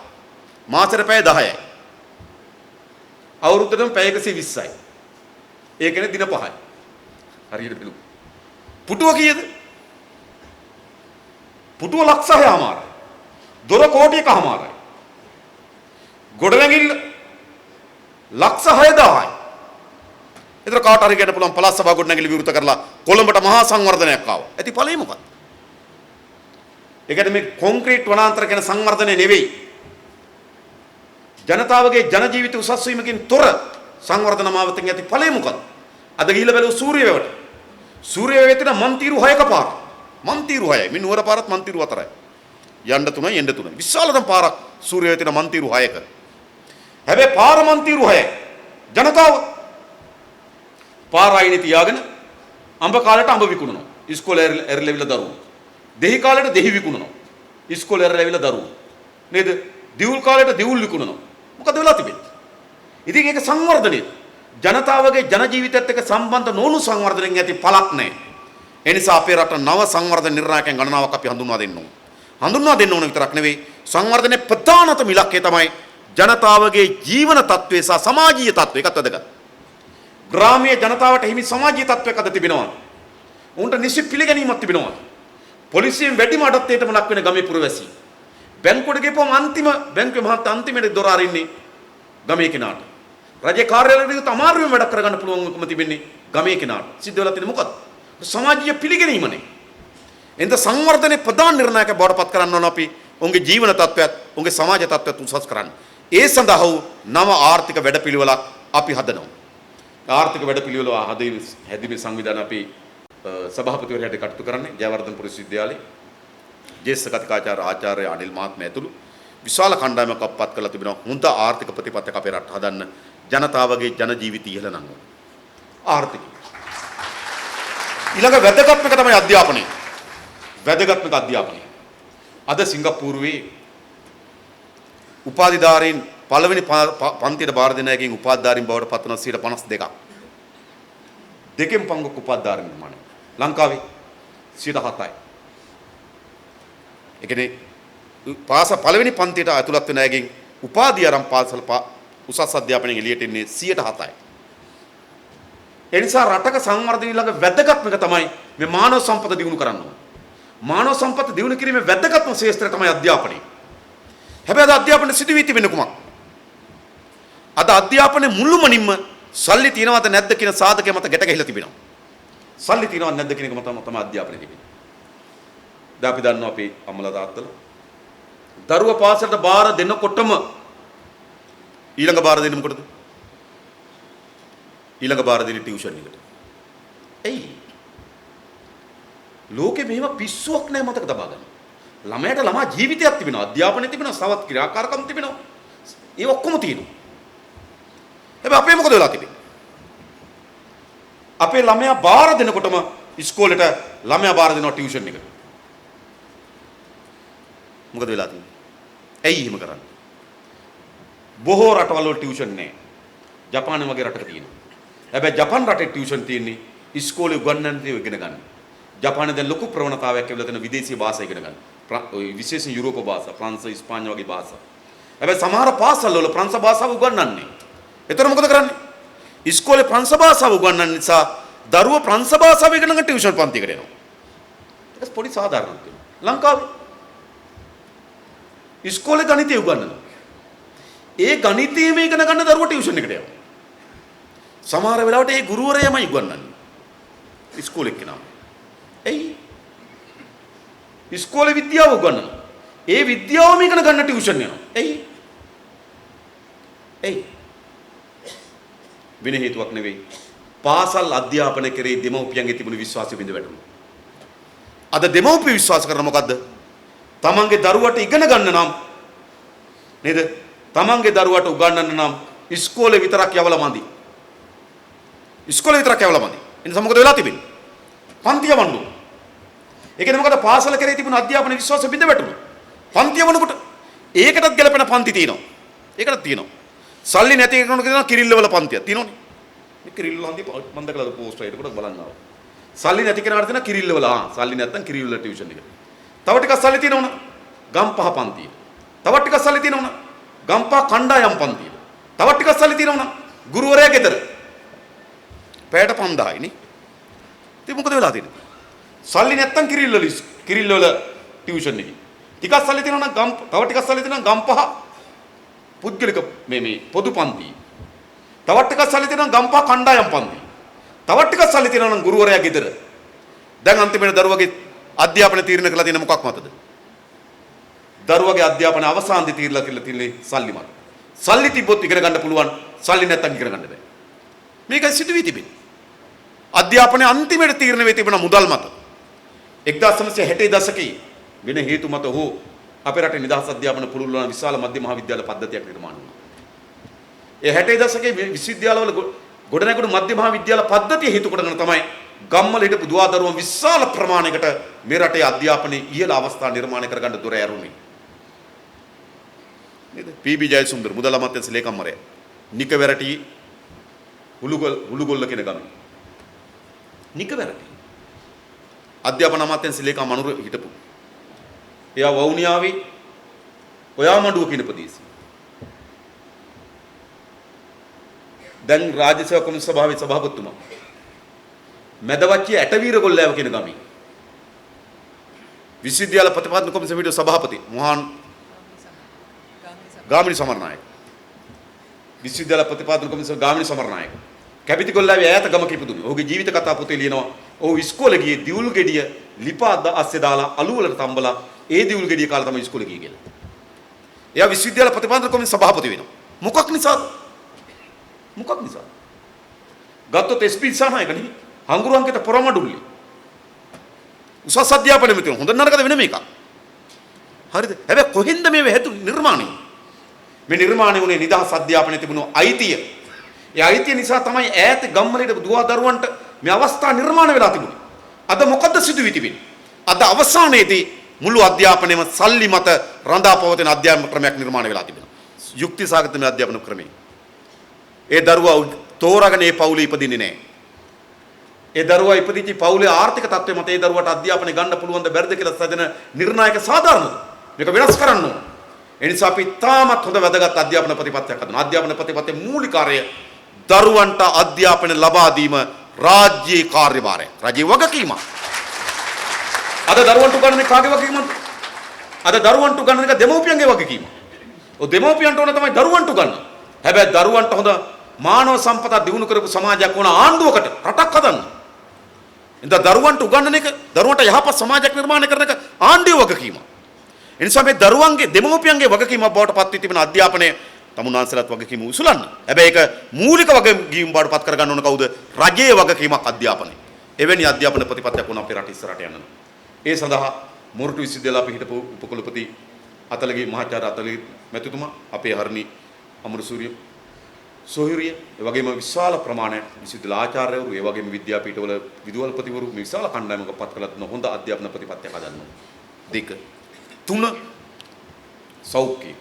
මාසෙට පැය 10යි. අවුරුද්දටම පැය 120යි. ඒ කියන්නේ දින 5යි. හරියට බලමු. පුටුව කීයද? පුටුව ලක්ෂ 6මාරයි. දොර කෝටියකමාරයි. ගොඩනැගිල්ල ලක්ෂ 6000යි. ඒතර කාට හරි කියන්න පුළුවන් පළාත් සභාව ගොඩනැගිලි විවෘත කරලා කොළඹට මහා සංවර්ධනයක් ආවා. ඇති ඵලෙ මොකක්ද? ඒකට මේ කොන්ක්‍රීට් වනාන්තර කියන සංවර්ධනය නෙවෙයි. ජනතාවගේ ජන ජීවිත උසස් වීමකින් තොර සංවර්ධන මාවතෙන් ඇති ඵලෙ මොකක්ද? අද ගිහිල්ලා බැලුව සූර්යවැවට. සූර්යවැවේ තියෙන මන්තිරු 6ක පාර. මන්තිරු 6යි. මේ නුවර පාරත් මන්තිරු 4යි. යන්න 3යි එන්න 3යි. විශාලතම පාරක් සූර්යවැවේ තියෙන මන්තිරු 6ක. හැබැයි පාර මන්තිරු 6යි. ජනතාව පාර අයිනේ තියාගෙන අඹ කාලේට අඹ විකුණනවා. ඉස්කෝලේ ඇරලෙවිලා දරුවෝ. දෙහි කාලේට දෙහි විකුණනවා. ඉස්කෝලේ ඇරලෙවිලා දරුවෝ. නේද? දිවුල් කාලේට දිවුල් විකුණනවා. මොකද වෙලා තිබෙන්නේ? ඉතින් ඒක සංවර්ධනයේ ජනතාවගේ ජන ජීවිතයත් එක්ක සම්බන්ධ නොවුණු සංවර්ධනයෙන් ඇති පළක් නැහැ. ඒ නිසා අපේ රට නව සංවර්ධන නිර්ණායකයන් ගණනාවක් අපි හඳුන්වා දෙන්න ඕන. හඳුන්වා දෙන්න ඕන විතරක් නෙවෙයි සංවර්ධනයේ ප්‍රධානතම ඉලක්කය තමයි ජනතාවගේ ජීවන තත්ත්වය සහ සමාජීය තත්ත්වය එකත් වැදගත්. ග්‍රාමීය ජනතාවට හිමි සමාජීය තත්ත්වයක් අද තිබෙනවා. උන්ට නිසි පිළිගැනීමක් තිබෙනවා. පොලිසියෙන් වැඩිම අඩත්වයටම ලක් වෙන ගමේ පුරවැසියෝ. බැංකුවට ගිහපුවම බැංකුවේ මහත් අන්තිමට දොර අරින්නේ ගමේ කෙනාට. රජේ කාර්යාලවලදී අමාරුවෙන් වැඩ කරගන්න පුළුවන්කම තිබෙන්නේ ගමේ කෙනාට. සිද්ධ වෙලා තියෙන්නේ මොකද්ද? සමාජීය පිළිගැනීමනේ. එඳ සංවර්ධනයේ ප්‍රධාන නිර්ණායක බවට පත් කරන්න ඕන අපි උන්ගේ ජීවන තත්ත්වයත් උන්ගේ සමාජ තත්ත්වයත් උසස් කරන්න. ඒ සඳහා නව ආර්ථික වැඩපිළිවෙලක් අපි හදනවා. ආර්ථික වැඩපිළිවෙල හැදීමේ සංවිධාන අපි සභාපතිවරයාට කටයුතු කරන්නේ ජයවර්ධනපුර විශ්වවිද්‍යාලයේ ජ්‍යෙෂ්ඨ කතිකාචාර්ය ආචාර්ය අනිල් මහත්මයා ඇතුළු විශාල කණ්ඩායමක් අපපත් කරලා තිබෙනවා. හොඳ ආර්ථික ප්‍රතිපත්තියක් අපේ රට හදන්න ජනතාවගේ ජන ජීවිතය ඉහළ නංවන. ආර්ථිකය. ඊළඟ වැදගත්ම එක තමයි අධ්‍යාපනය. වැදගත්ම අධ්‍යාපනය. අද සිංගප්පූරුවේ උපාධිධාරීන් පළවෙනි පන්තියට භාර දෙන එකකින් උපාධිධාරීන් බවට පත් වන 52%. දෙකෙන් පංගුවක උපාධිධාරීන් ප්‍රමාණය. ලංකාවේ 7%යි. ඒ කියන්නේ පළවෙනි පන්තියට ඇතුළත් වෙන අයගෙන් උපාධිය ආරම්භ පාසල උසස් අධ්‍යාපනයෙන් එළියට එන්නේ 7%යි. ඒ නිසා රටක සංවර්ධනය ළඟ වැදගත්ම එක තමයි මේ මානව සම්පත දියුණු කරන්න ඕන. මානව සම්පත දියුණු කිරීමේ වැදගත්ම ශාස්ත්‍රය තමයි අධ්‍යාපනය. හැබැයි අද අධ්‍යාපනයේ සිදුවී තිබෙන කුමක්? අද අධ්‍යාපනයේ මුළුමනින්ම සල්ලි තියනවද නැද්ද කියන සාධකය මත ගැට ගැහිලා තිබෙනවා. සල්ලි තියනවද නැද්ද කියන එක මත තමයි අධ්‍යාපනයේ තිබෙන්නේ. දැන් අපි දන්නවා අපේ අම්මලා තාත්තලා දරුවා පාසලට බාර දෙනකොටම ඊළඟ බාර දෙන්නේ මොකටද? ඊළඟ බාර දෙන්නේ ටියුෂන් එකට. එයි. ලෝකෙ මෙහෙම පිස්සුවක් නැහැ මතක තබා ගන්න. ළමයට ළමා ජීවිතයක් තිබෙනවා, අධ්‍යාපනය තිබෙනවා, සවත් ක්‍රියාකාරකම් තිබෙනවා. ඒ ඔක්කොම තියෙනවා. හැබැයි අපේ මොකද වෙලා තිබෙන්නේ? අපේ ළමයා බාර දෙනකොටම ඉස්කෝලේට ළමයා බාර දෙනවා ටියුෂන් එකට. මොකද වෙලා තියෙන්නේ? ඇයි එහෙම කරන්නේ? බොහෝ රටවල් වල ටියුෂන් නැහැ. ජපානය වගේ රටක තියෙනවා. හැබැයි ජපාන් රටේ ටියුෂන් තියෙන්නේ ඉස්කෝලේ උගන්වන්න දේ ඉගෙන ගන්න. ජපානයේ දැන් ලොකු ප්‍රවණතාවයක් ඇවිල්ලා තියෙන විදේශීය භාෂා ඉගෙන ගන්න. ඔය විශේෂයෙන් යුරෝප භාෂා, ප්‍රංශ, ඉස්පාඤ්ඤ වගේ භාෂා. හැබැයි සමහර පාසල් වල ප්‍රංශ භාෂාව උගන්වන්නේ. ඒතර මොකද කරන්නේ? ඉස්කෝලේ ප්‍රංශ භාෂාව උගන්වන්න නිසා දරුවෝ ප්‍රංශ භාෂාව ඉගෙන ගන්න ටියුෂන් පන්තියකට යනවා. ඒක පොඩි සාධාරණයක් තියෙනවා. ලංකාවේ ඉස්කෝලේ ගණිතය උගන්වනවා. ඒ ගණිතයේම ඉගෙන ගන්න දරුවෝ ටියුෂන් එකට යනවා. සමහර වෙලාවට ඒ ගුරුවරයාමයි උගන්වන්නේ. ඉස්කෝලේ කෙනා. එයි ඉස්කෝලේ විද්‍යාව උගන්වනවා. ඒ විද්‍යාවම ඉගෙන ගන්න ටියුෂන් යනවා. එයි වෙන හේතුවක් නෙවෙයි. පාසල් අධ්‍යාපනය කරේ දෙමව්පියන්ගේ තිබුණු විශ්වාසය බිඳ වැටුණා. අද දෙමව්පිය විශ්වාස කරන මොකද්ද? තමන්ගේ දරුවට ඉගෙන ගන්න නම් නේද? තමන්ගේ දරුවට උගන්වන්න නම් ඉස්කෝලේ විතරක් යවලා මදි. ඉස්කෝලේ විතරක් යවලා මදි. ඒ නිසා මොකද වෙලා තිබෙන්නේ? පන්ති යවන්න ඕන. ඒ කියන්නේ මොකද? පාසල කරේ තිබුණු අධ්‍යාපන විශ්වාසය බිඳ වැටුණා. පන්ති යවනකොට ඒකටත් ගැලපෙන පන්ති තියෙනවා. ඒකටත් තියෙනවා. සල්ලි නැති කෙනෙකුට කියනවා කිරිල්ල වල පන්තියක් තියෙනවනේ. මේ කිරිල්ල හන්දිය මන්ද කළාද පෝස්ට් එකකට බලන්න ආවා. සල්ලි නැති කෙනාට තියෙනවා කිරිල්ල වල. සල්ලි නැත්තම් කිරිල්ල වල ටියුෂන් එක. තව ටිකක් සල්ලි තියෙනවනේ ගම්පහ පන්තිය. තව ටිකක් සල්ලි තියෙනවනේ ගම්පහ කණ්ඩායම් පන්තිය. තව ටිකක් සල්ලි තියෙනවනේ ගුරුවරයා ගෙදර. පැයට 5000යි නේ. ඉතින් මොකද වෙලා තියෙන්නේ? සල්ලි නැත්තම් කිරිල්ල වල ටියුෂන් එකේ. ටිකක් සල්ලි තියෙනවනම් තව ටිකක් සල්ලි තියෙනවනම් ගම්පහ පුද්ගලික මේ පොදු පන්ති. තවත් ටිකක් සල්ලි තියෙනවනම් ගම්පහ කණ්ඩායම් පන්ති. තවත් ටිකක් සල්ලි තියෙනවනම් ගුරුවරයා ගෙදර. දැන් අන්තිමට දරුවගේ අධ්‍යාපන තීරණය කළා තියෙන මොකක් මතද? දරුවගේ අධ්‍යාපන අවසානයේ තීරණය කියලා තියෙන්නේ සල්ලි මත. සල්ලි තිබ්බොත් ඉගෙන ගන්න පුළුවන්. සල්ලි නැත්තම් ඉගෙන ගන්න බෑ. මේකයි සිදුවී තිබෙන්නේ. අධ්‍යාපනයේ අන්තිමට තීරණය වෙ තිබෙන මුදල් මත. 1960 දශකයේ වෙන හේතු මත හෝ අපේ රටේ නිදහස් අධ්‍යාපන පුළුල් වන විශාල මධ්‍ය මහාවිද්‍යාල පද්ධතියක් නිර්මාණය වුණා. ඒ 60 දශකයේ විශ්වවිද්‍යාලවල ගොඩනැගුණු මධ්‍ය මහාවිද්‍යාල පද්ධතිය හේතු කොටගෙන තමයි ගම්වල හිටපු දුවදරුවන් විශාල ප්‍රමාණයකට මේ රටේ අධ්‍යාපනයේ ඉහළ අවස්ථා නිර්මාණය කරගන්න දොර ඇරුණේ. නේද? පී.බී. ජයසුන්දර මුදල් අමාත්‍යාංශ ලේකම්වරයා. නිකවැරටි හුළුගොල්ල කියන ගම. නිකවැරටි. අධ්‍යාපන අමාත්‍යාංශ ලේකම් අනුර හිටපු. එයා වවුනියාවේ ඔයාමඩුව කියන ප්‍රදේශය. දැන් රාජ්‍ය සේවා කොමිසම සභාවේ සභාපතිතුමා මැදවච්චිය ඇටවීරගොල්ලෑව කියන ගමේ විශ්වවිද්‍යාල ප්‍රතිපාදන කොමිසමේ සභාපති මොහාන් ගාමිණී සමරනායක විශ්වවිද්‍යාල ප්‍රතිපාදන කොමිසම ගාමිණී සමරනායක කැපිති ගොල්ලෑවේ ඈත ගමක ඉපදුනේ. ඔහුගේ ජීවිත කතා පොතේ ලියනවා ඔහු ඉස්කෝලේ ගියේ දියුල් ගෙඩිය ලිපා අස්සේ දාලා අලු වලට තම්බලා ඒ දියුල් ගෙඩිය කාලා තමයි ඉස්කෝලේ ගියේ කියලා. එයා විශ්වවිද්‍යාල ප්‍රතිපාදන කොමිසම සභාපති වෙනවා. මොකක් නිසාද? මොකක් නිසාද? ගත්තොත් එස්.පී. දිසානායකනේ හංගුරුවන්කට පොරමඩුල්ලි. උසස් අධ්‍යාපනය මෙතන හොඳ නරකද වෙන මේක. හරිද? හැබැයි කොහෙන්ද මේ හේතු නිර්මාණය? මේ නිර්මාණය වුණේ නිදහස් අධ්‍යාපනයේ තිබුණු අයිතිය. ඒ අයිතිය නිසා තමයි ඈත ගම්වලට දුවදරුවන්ට මේ අවස්ථා නිර්මාණය වෙලා තිබුණේ. අද මොකද්ද සිදුවී තිබෙන්නේ? අද අවසානයේදී මුළු අධ්‍යාපනයේම සල්ලි මත රඳා පවතින අධ්‍යාපන ක්‍රමයක් නිර්මාණය වෙලා තිබෙනවා. යුක්ති සාගත මේ අධ්‍යාපන ක්‍රමය. ඒ දරුවා තෝරාගෙන ඒ පවුලේ ඉපදින්නේ නැහැ. ඒ දරුවා ඉපදිච්ච පවුලේ ආර්ථික තත්ත්වය මත ඒ දරුවාට අධ්‍යාපනය ගන්න පුළුවන් ද බැරිද කියලා සැදෙන නිර්ණායක සාධාරණද? මේක වෙනස් කරන්න ඕන. ඒ නිසා අපි තාමත් හොඳ වැදගත් අධ්‍යාපන ප්‍රතිපත්තියක් හදනවා. අධ්‍යාපන ප්‍රතිපත්තියේ මූලික කාර්යය දරුවන්ට අධ්‍යාපනය ලබා දීම රාජ්‍යයේ කාර්යභාරය. රජයේ වගකීම. අද දරුවන්ට උගන්වන්නේ කාගේ වගකීමද? අද දරුවන්ට උගන්වන එක දෙමව්පියන්ගේ වගකීම. ඔය දෙමව්පියන්ට ඕන තමයි දරුවන්ට උගන්වන්න. හැබැයි දරුවන්ට හොඳ මානව සම්පත දිනු කරපු සමාජයක් වුණ ආණ්ඩුවකට රටක් හදන්න. ඉතින් දරුවන්ට උගන්වන එක දරුවන්ට යහපත් සමාජයක් නිර්මාණය කරන එක ආණ්ඩුවේ වගකීම. ඒ නිසා මේ දරුවන්ගේ දෙමව්පියන්ගේ වගකීමක් බවට පත් වී තිබෙන අධ්‍යාපනය තමුන්වන්සලාත් වගකීම උසුලන්න. හැබැයි ඒක මූලික වගකීම බවට පත් කරගන්න ඕන කවුද? රජයේ වගකීමක් අධ්‍යාපනය. එවැනි අධ්‍යාපන ප්‍රතිපත්තියක් වුණ අපේ රට ඉස්සරහට යන්න. ඒ සඳහා මොරටු විශ්වවිද්‍යාලය අපි හිටපු උපකුලපති අතලගේ මහාචාර්ය අතලගේ මැතිතුමා අපේ හර්නි අමරසූරිය සොහිරිය, ඒ වගේම විශාල ප්‍රමාණයක් විශ්වවිද්‍යාල ආචාර්යවරු, ඒ වගේම විද්‍යාපීඨවල විදුහල්පතිවරු මේ විශාල කණ්ඩායමක පත් කළත් හොඳ අධ්‍යාපන ප්‍රතිපත්තියක් හදන්න ඕනේ. 2. 3 සෞඛ්‍යය.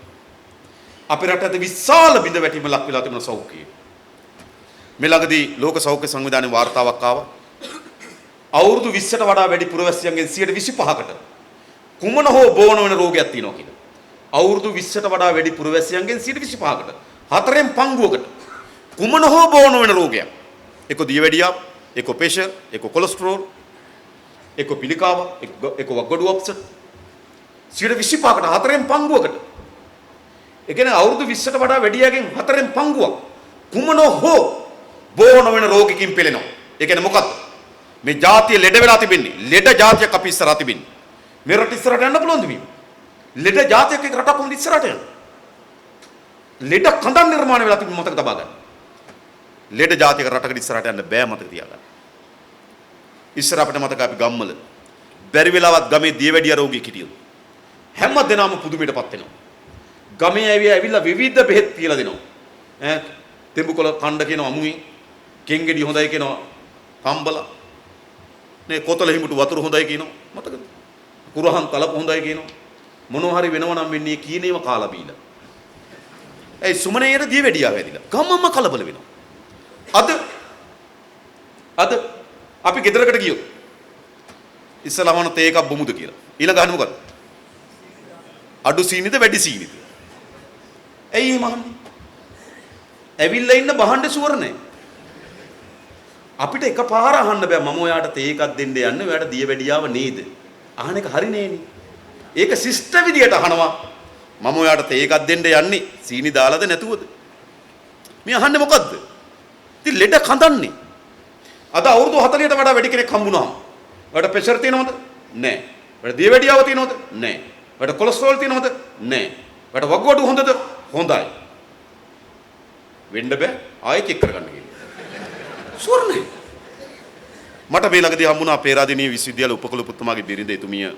අපේ රටේ විශාල බිඳ වැටීම ලක් වෙලා තිබෙන සෞඛ්‍යය. මේ ළඟදී ලෝක සෞඛ්‍ය සංවිධානයේ වාර්තාවක් ආවා. අවුරුදු 20ට වඩා වැඩි පුරවැසියන්ගෙන් 25%කට කුමන හෝ බෝන වෙන රෝගයක් තියෙනවා කියලා. අවුරුදු 20ට වඩා වැඩි පුරවැසියන්ගෙන් 25%කට හතරෙන් පංගුවකට කුමන හෝ බෝන වෙන රෝගයක්. එක්ක දියවැඩියාව, එක්ක ප්‍රෙෂර්, එක්ක කොලෙස්ටරෝල්, එක්ක පිළිකාව, එක්ක වග්ගඩු අප්සෙට් 25%කට හතරෙන් පංගුවකට. ඒ කියන්නේ අවුරුදු 20ට වඩා වැඩි අයගෙන් හතරෙන් පංගුවක් කුමන හෝ බෝන වෙන රෝගකින් පෙළෙනවා. ඒ කියන්නේ මොකක්ද? මේ ජාතිය ලෙඩ වෙලා තිබෙන්නේ. ලෙඩ ජාතියක් අපි ඉස්සරහා තිබෙන්නේ. මේ රට ඉස්සරහට යන්න පුළුවන්ද මේ? ලෙඩ ජාතියක් එක්ක රටක් කොහොමද ඉස්සරහට යන්නේ? ලෙඩ කඳන් නිර්මාණය වෙලා තිබෙන මතක තබා ගන්න. ලෙඩ ජාතියක රටකට ඉස්සරහට යන්න බෑ මතක තියාගන්න. ඉස්සර අපිට මතක අපි ගම්වල බැරි වෙලාවත් ගමේ දියවැඩිය රෝගී හිටියොත් හැම දෙනාම පුදුමයටපත් වෙනවා. ගමේ ඇවිල්ලා විවිධ බෙහෙත් කියලා දෙනවා. තෙඹුකොළ කණ්ඩ කියන අමුයි, කෙන්ගෙඩි හොඳයි කියනවා කම්බල. නේ කොතල හිමුට වතුර හොඳයි කියනවා. මතකද? කුරහන් තලප හොඳයි කියනවා. මොනවා හරි වෙනව නම් වෙන්නේ කීනේම කාලා බීලා. ඒ සුමනේර දියවැඩියා වැදිලා. ගමම කලබල වෙනවා. අද අපි ගෙදරකට ගියොත් ඉස්සලාමන තේ එකක් බොමුද කියලා. ඊළඟ අහන්නේ මොකද්ද? අඩු සීනිද වැඩි සීනිද? ඇයි එහෙම අහන්නේ? ඇවිල්ලා ඉන්න බහන්න ෂුවර් නැහැ. අපිට එකපාර අහන්න බෑ මම ඔයාට තේ එකක් දෙන්න යන්නේ ඔයාට දියවැඩියාව නේද? අහන එක හරි නේනේ. ඒක ශිෂ්ට විදියට අහනවා. මම ඔයාට තේ එකක් දෙන්න යන්නේ සීනි දාලාද නැතුවද? මේ අහන්නේ මොකද්ද? ඉතින් ලෙඩ කඳන්නේ. අද අවුරුදු 40ට වඩා වැඩි කෙනෙක් හම්බුනහම ඔයාට ප්‍රෙෂර් තියෙනවද? නැහැ. ඔයාට දියවැඩියාව තියෙනවද? නැහැ. ඔයාට කොලෙස්ටරෝල් තියෙනවද? නැහැ. ඔයාට වග්ගඩු හොඳද? හොඳයි. වෙන්න බෑ ආයෙ චෙක් කරගන්න කියලා. ෂුවර් නේ. මට මේ ළඟදී හම්බුණා පේරාදෙණිය විශ්වවිද්‍යාල උපකුල පුතුමාගේ බිරිඳ එතුමිය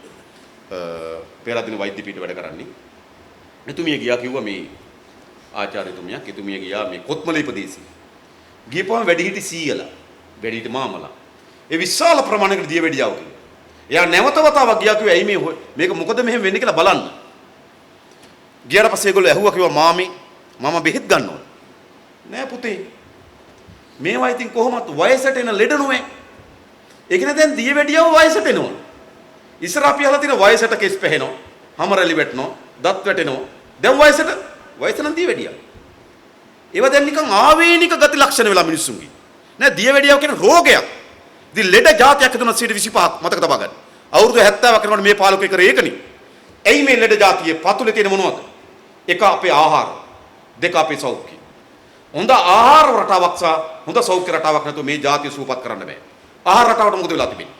පේරාදෙණිය වෛද්‍ය පීඨ වැඩ කරන්නේ. එතුමිය ගියා කිව්වා මේ ආචාර්යතුමියක් එතුමිය ගියා මේ කොත්මලේ ප්‍රදේශේ. ගියපුවම වැඩිහිටි සීයලා වැඩිහිටි මාමලා. ඒ විශාල ප්‍රමාණයකට දියවැඩියාව කිව්වා. එයා නැවත වතාවක් ගියා කිව්වා ඇයි මේක මොකද මෙහෙම වෙන්නේ කියලා බලන්න. ගියාට පස්සේ ඒගොල්ලෝ ඇහුවා කිව්වා මාමේ මම බෙහෙත් ගන්න ඕන. නෑ පුතේ. මේවා ඉතින් කොහොමද වයසට එන ලෙඩ නෙවෙයි. ඒක නේ දැන් දියවැඩියාව වයසට එනවා. ඉස්සර අපි අහලා තියෙන වයසට කෙස් පැහෙනවා, හම රැලි වැටෙනවා, දත් වැටෙනවා. දැන් වයස නම් දියවැඩියාව. ඒවා දැන් නිකන් ආවේනික ගති ලක්ෂණ වෙලා මිනිස්සුන්ගේ. නෑ දියවැඩියාව කියන රෝගයක්. ඉතින් ලෙඩ જાතියක් හදුනොත් 25ක් මතක තබා ගන්න. අවුරුදු 70ක් කරනකොට මේ පාලකේ කරේ ඒකනේ. එයි මේ ලෙඩ જાතියේ පතුලේ තියෙන මොනවද? එක අපේ ආහාර, දෙක අපේ සෞඛ්‍යය. හොඳ ආහාර රටාවක් සහ හොඳ සෞඛ්‍ය රටාවක් නැතුව මේ જાතිය සූපත් කරන්න බෑ. ආහාර රටාවට මොකද වෙලා තිබෙන්නේ?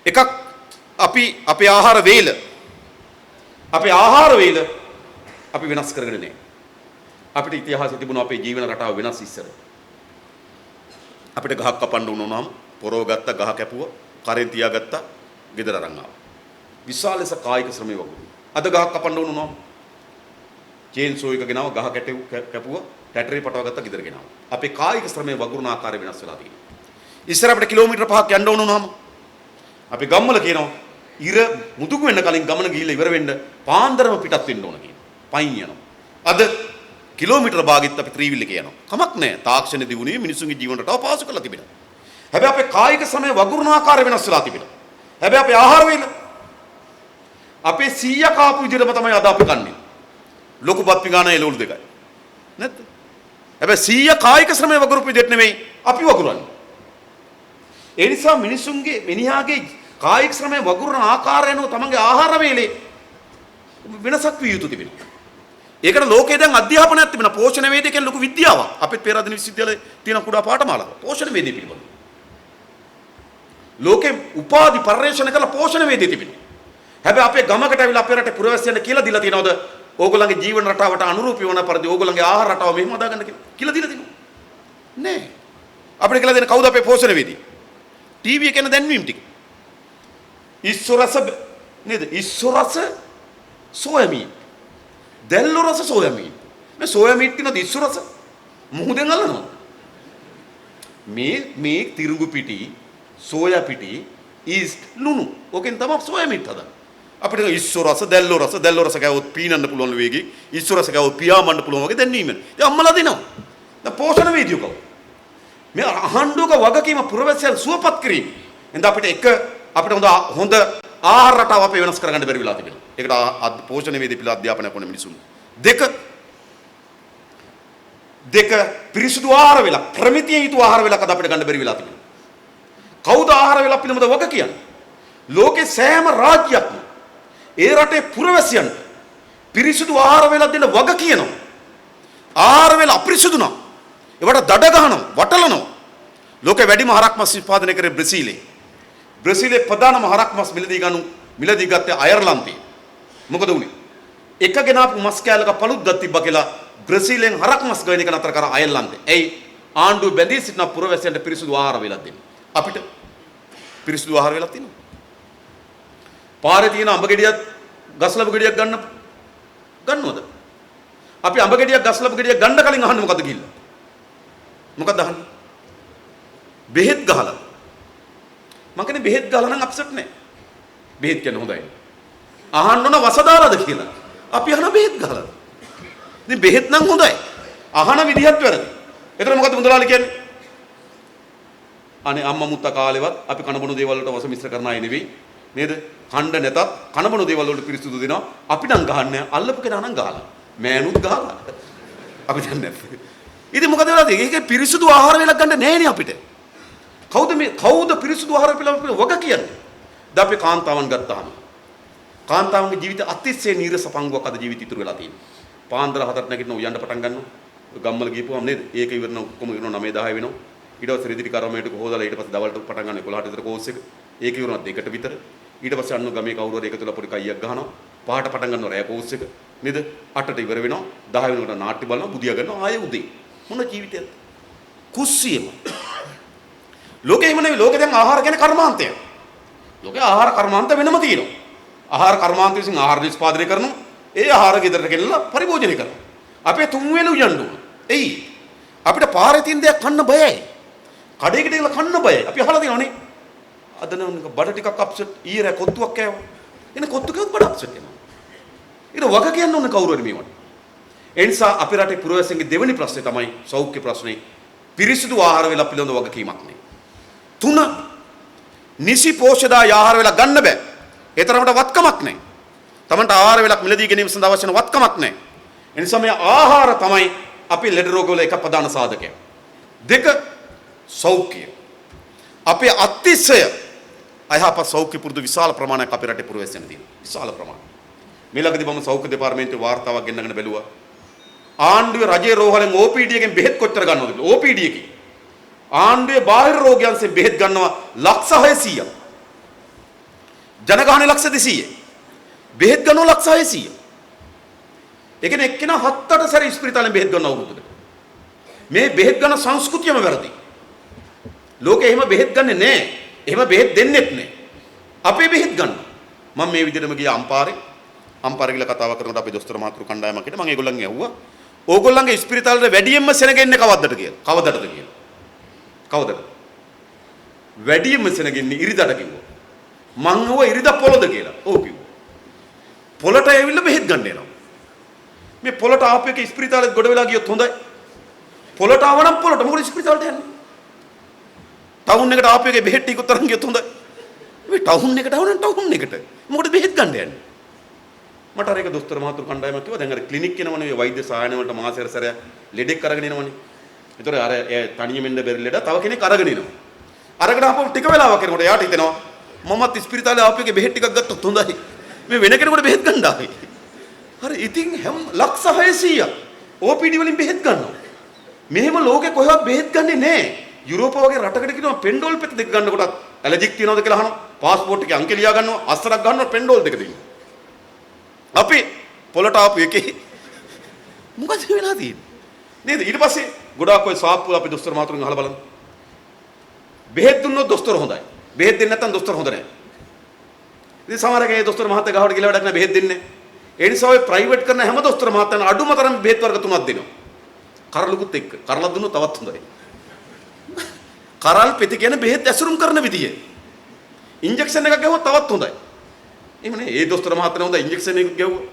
එකක් අපි අපේ ආහාර වේල අපි වෙනස් කරගෙන නැහැ. අපිට ඉතිහාසයේ තිබුණ අපේ ජීවන රටාව වෙනස් ඉස්සර. අපිට ගහක් කපන්න වුණාම පොරව ගත්ත ගහ කැපුවා, කරෙන් තියාගත්තා, ගෙදර අරන් ආවා. විශාල ලෙස කායික ශ්‍රමය වගුරු. අද ගහක් කපන්න වුණාම චේන්සෝ එක ගෙනාව ගහ කැපුවා, ටැටරේ පටව ගත්තා, ගෙදර ගෙනාවා. අපේ කායික ශ්‍රමය වගුරුන ආකාරය වෙනස් වෙලා තියෙනවා. ඉස්සර අපිට කිලෝමීටර් 5ක් යන්න වුණාම අපි ගම්වල කියනවා ඉර මුදුගු වෙන්න කලින් ගමන ගිහිල්ලා ඉවර වෙන්න පාන්දරම පිටත් වෙන්න ඕන කියනවා. පයින් යනවා. අද කිලෝමීටර භාගෙත් අපි ත්‍රිවිල් එකේ යනවා. කමක් නැහැ. තාක්ෂණ දියුණුවේ මිනිසුන්ගේ ජීවන රටාව පාසු කරලා තිබෙනවා. හැබැයි අපේ කායික ශ්‍රමය වගුරුන ආකාරය වෙනස් වෙලා තිබෙනවා. හැබැයි අපේ ආහාර වේල අපේ 100 කාපු විදිහටම තමයි අද අපි කන්නේ. ලොකු බත් පිඟාන එළවලු දෙකයි. නැත්ද? හැබැයි 100 කායික ශ්‍රමය වගුරුපු විදිහට නෙමෙයි අපි වගුරන්නේ. ඒ නිසා මිනිසුන්ගේ මිනිහාගේ කායික ශ්‍රමය වගුරුන ආකාරය අනුව තමන්ගේ ආහාර වේලේ වෙනසක් විය යුතු තිබෙනවා. ඒකට ලෝකයේ දැන් අධ්‍යාපනයක් තිබෙනවා. පෝෂණ වේදේ කියන ලොකු විද්‍යාවක්. අපේ පේරාදෙණිය විශ්වවිද්‍යාලයේ තියෙන කුඩා පාඨමාලාව. පෝෂණ වේදේ පිළිබඳව. ලෝකේ උපාධි පරිශ්‍රණය කරලා පෝෂණ වේදේ තිබෙනවා. හැබැයි අපේ ගමකට ඇවිල්ලා අපේ රටේ පුරවැසියන්ට කියලා දීලා තියනවද? ඕගොල්ලන්ගේ ජීවන රටාවට අනුරූපී වන පරිදි ඕගොල්ලන්ගේ ආහාර රටාව මෙහෙම හදාගන්න කියලා දීලා තියනවා. නෑ. අපිට කියලා දෙන කවුද අපේ පෝෂණ වේදී? ටීවී එකේ දැන්වීම් ටික. ඉස්සු රස නේද? ඉස්සු රස සෝයාමීන්. දැල්ලු රස සෝයාමීන්. මේ සෝයාමීන් තියෙනද ඉස්සු රස? මුහුදෙන් අල්ලනවා. මේ තිරුඟු පිටි, සෝයා පිටි, ඊස්ට් ලුණු. ඕකෙන් තමයි සෝයා මිට් හදන්නේ. අපිට ඉස්සෝ රස, දැල්ලෝ රස කෑවොත් පීනන්න පුළුවන් වේගි. ඉස්සෝ රස කෑවොත් පියාඹන්න පුළුවන් වගේ දැන් නීමෙන්. ඉතින් අම්මලා දෙනවා. දැන් පෝෂණ වේදියෝ කව. මේ අහඬුක වගකීම පුරවැසියන් සුවපත් කිරීම. එහෙනම් අපිට හොඳ ආහාර රටාව අපේ වෙනස් කරගන්න බැරි වෙලා තිබෙනවා. ඒකට පෝෂණ වේදී පිළ අධ්‍යාපනයක් ඕනේ මිනිසුන්. දෙක පිරිසුදු ආහාර වේලක්, ප්‍රමිතිය යුතු ආහාර වේලක් අද අපිට ගන්න බැරි වෙලා තිබෙනවා. කවුද ආහාර වේලක් පිළිබඳව වග කියන්නේ? ලෝකේ සෑම රාජ්‍යයක්ම ඒ රටේ පුරවැසියන්ට පිරිසුදු ආහාර වේලක් දෙන්න වග කියනවා. ආහාර වේල අපිරිසුදු නම් ඒවට දඩ ගහනවා, වටලනවා. ලෝකේ වැඩිම හරක් මස් උත්පාදනය කරේ බ්‍රසීලයේ ප්‍රධානම හරක් මස් මිලදී ගත්තේ අයර්ලන්තයේ. මොකද උනේ? එක ගෙනාපු මස් කෑල්ලක පළුද්දක් තිබ්බා කියලා බ්‍රසීලෙන් හරක් මස් ගවන එක නතර කරා අයර්ලන්තේ. එයි ආණ්ඩුව බැඳී සිටින පුරවැසියන්ට පිරිසුදු ආහාර වේලක් දෙන්න. අපිට පිරිසුදු ආහාර වේලක් තියෙනවා. පාරේ තියෙන අඹ ගෙඩියක් ගස්ලබ ගෙඩියක් ගන්නවද? අපි අඹ ගෙඩියක් ගස්ලබ ගෙඩියක් ගන්න කලින් අහන්නේ මොකද්ද කියලා? මොකක්ද අහන්නේ? බෙහෙත් ගහලා. මං කියන්නේ බෙහෙත් ගහලා නම් අප්සෙට් නැහැ. බෙහෙත් කියන්නේ හොඳයි. අහන්න ඕන වස දාලාද කියලා. අපි අහන බෙහෙත් ගහලා. ඉතින් බෙහෙත් නම් හොඳයි. අහන විදිහත් වැරදි. එතන මොකද්ද මුදලාලි කියන්නේ? අනේ අම්මා මුත්තා කාලෙවත් අපි කනබුණු දේවල් වලට වස මිශ්‍ර කරන අය නෙවෙයි. නේද? කණ්ඩ නැතත් කනබුණු දේවල් වලට පිරිසුදු දෙනවා. අපි නම් ගහන්නේ අල්ලපු කෙනා නම් ගහලා. මෑනුත් ගහලා. අපි දන්නේ නැහැ. ඉතින් මොකද වෙලා තියෙන්නේ? ඒක පිරිසුදු ආහාර වේලක් ගන්න නැහැනේ අපිට. කවුද පිරිසුදු ආහාර වේලක් වග කියන්නේ? දැන් අපි කාන්තාවන් ගත්තාම කාන්තාවන්ගේ ජීවිත අතිශය නීරස පංගුවක් අද ජීවිත ඉතුරු වෙලා තියෙනවා. පාන්දර 4ට නැගිටින උයන්ඩ පටන් ගන්නවා. ගම්මල ගිහපුවම නේද? ඒක ඉවරන ඔක්කොම ඉවරන 9 10 වෙනවා. ඊට පස්සේ රිදිරි කර්මයට හොදලා ඊට පස්සේ දවල්ට පටන් ගන්න 11ට විතර කෝස් එක. ඒක ඉවරන 2ට විතර. ඊට පස්සේ අන්න ගමේ කවුරු හරි එකතුලා පොඩි කයියක් ගහනවා. 5ට පටන් ගන්නවා රෑ කෝස් එක. නේද? 8ට ඉවර වෙනවා. 10 වෙනකොට නාට්‍ය බලනවා, බුදියා ගන්නවා ආයෙ උදේ. මොන ජීවිතයක්ද? කුස්සියම. ලෝකෙ එහෙම නෙවෙයි. ලෝකෙ දැන් ආහාර කියන්නේ කර්මාන්තය. ලෝකේ ආහාර කර්මාන්ත වෙනම තියෙනවා. ආහාර කර්මාන්ත විසින් ආහාර නිෂ්පාදනය කරනවා. ඒ ආහාර ගෙදරට ගෙනල්ලා පරිභෝජනය කරනවා. අපේ තුන් වේල උයන්න ඕන. එයි අපිට පාරේ තියෙන දේක් කන්න බයයි. කඩේකට ගිහලා කන්න බයයි. අපි අහලා තියෙනවනේ. අද නම් බඩ ටිකක් අප්සෙට් ඊයේ කොත්තුවක් කෑවා. එන කොත්තු කෑවොත් බඩ අප්සෙට් වෙනවා. ඊට වග කියන්න ඕනේ කවුරු හරි මේවට. ඒ නිසා අපේ රටේ පුරවැසියන්ගේ දෙවෙනි ප්‍රශ්නේ තමයි සෞඛ්‍ය ප්‍රශ්නේ. පිරිසිදු ආහාර වේල පිළිබඳව වගකීමක් නේ. 3 නිසි පෝෂ්‍යදාය ආහාර වේල ගන්න බෑ. ඒ තරමට වත්කමක් නැහැ. තමන්ට ආහාර වේලක් මිලදී ගැනීම සඳහා අවශ්‍ය වෙන වත්කමක් නැහැ. ඒ නිසා මේ ආහාර තමයි අපි ලෙඩ රෝග වල එක ප්‍රධාන සාධකය. 2 සෞඛ්‍ය. අපේ අතිශය අයහපත් සෞඛ්‍ය පුරුදු විශාල ප්‍රමාණයක් අපේ රටේ පුරවැසියන් තියෙනවා. විශාල ප්‍රමාණයක්. මේ ළඟදී මම සෞඛ්‍ය දෙපාර්තමේන්තුවේ වාර්තාවක් ගෙන්නගෙන බැලුවා. ආණ්ඩුවේ රජයේ රෝහලෙන් OPD එකෙන් බෙහෙත් කොච්චර ගන්නවද කියලා. OPD එකේ ආණ්ඩුවේ බාහිර රෝගයන්ගෙන් බෙහෙත් ගන්නවා ලක්ෂ 600ක්. ජනගහනය ලක්ෂ 200. බෙහෙත් ගන්නවා ලක්ෂ 600. ඒ කියන්නේ එක්කෙනා 7-8 සැරේ ස්පිරිතාලෙන් බෙහෙත් ගන්න අවුරුද්දකට. මේ බෙහෙත් ගන්න සංස්කෘතියම වැරදි. ලෝකේ එහෙම බෙහෙත් ගන්නෙ නෑ. එහෙම බෙහෙත් දෙන්නෙත් නෑ. අපේ බෙහෙත් ගන්න. මම මේ විදිහටම ගියා අම්පාරේ ගිහලා කතාව කරනකොට අපේ දොස්තර මාතෘ කණ්ඩායමක් හිටියා. මම ඒගොල්ලන්ගෙන් ඇහුවා ඕගොල්ලන්ගේ ස්පිරිතාලේ වැඩියෙන්ම සෙනග එන්නේ කවද්දට කියලා. කවදටද කියලා. කවදට? වැඩියෙන්ම සෙනග එන්නේ ඉරිදට කිව්වා. මං ඇහුවා ඉරිදා පොළොද කියලා. ඔව් කිව්වා. පොළට ඇවිල්ලා බෙහෙත් ගන්න එනවා. මේ පොළට ආපු එක ස්පිරිතාලෙත් ගොඩ වෙලා ගියොත් හොඳයි. පොළට ආවනම් පොළට මොකද ස්පිරිතාලට යන්නේ? ටවුන් එකට ආපු එකේ බෙහෙත් ටිකක් තරම් ගියොත් හොඳයි. මේ ටවුන් එකට ආවනම් ටවුන් එකට. මොකද බෙහෙත් ගන්න යන්නේ? මට අර එක දොස්තර මහතුරු කණ්ඩායමක් කිව්වා දැන් අර ක්ලිනික් එනවනේ වෛද්‍ය සායන වලට මාසෙකට සැරයක් ලෙඩෙක් අරගෙන එනවනේ. ඒතර අර තනියම ඉන්න බැරි ලෙඩ තව කෙනෙක් අරගෙන එනවා. අරගෙන ආපහු ටික වෙලාවක් යනකොට එයාට හිතෙනවා මමත් ස්පිරිතාලේ ආපු එකේ බෙහෙත් ටිකක් ගත්තොත් හොඳයි. මේ වෙන කෙනෙකුට බෙහෙත් ගන්න ආවේ. හරි ඉතින් හැම ලක්ෂ 600ක් OPD වලින් බෙහෙත් ගන්නවා. මෙහෙම ලෝකේ කොහෙවත් බෙහෙත් ගන්නේ නැහැ. යුරෝප වගේ රටකට කියනවා පෙන්ඩෝල් පෙත්ත දෙක ගන්න කොටත් ඇලර්ජික් තියනවද කියලා අහනවා. પાස්පෝර්ට් එකේ අංක ලියා ගන්නවා. අස්සරක් ගන්නවා පෙන්ඩෝල් දෙක දෙන්න. අපි පොළට ආපු එකේ මොකද වෙලා තියෙන්නේ? නේද? ඊට පස්සේ ගොඩාක් ඔය සාප්පු අපි දොස්තර මාතුරුන් අහලා බලන්න. බෙහෙත් දුන්නොත් දොස්තර හොඳයි. බෙහෙත් දෙන්නේ නැත්නම් දොස්තර හොඳ නැහැ. ඉතින් සමහර කෙනෙක් දොස්තර මහත්තයා ගාවට ගිහලා වැඩක් නැහැ බෙහෙත් දෙන්නේ. ඒ නිසා ඔය ප්‍රයිවට් කරන හැම දොස්තර මහත්තයන් අඩුම තරම් බෙහෙත් වර්ග 3ක් දෙනවා. කරලුකුත් එක්ක. කරලා දුන්නොත් තවත් හොඳයි. කරල් පෙති කියන බෙහෙත් ඇසුරුම් කරන විදිය. ඉන්ජෙක්ෂන් එකක් ගැහුවොත් තවත් හොඳයි. එහෙම නේ. ඒ දොස්තර මහත්තයා හොඳයි ඉන්ජෙක්ෂන් එකක් ගැහුවා.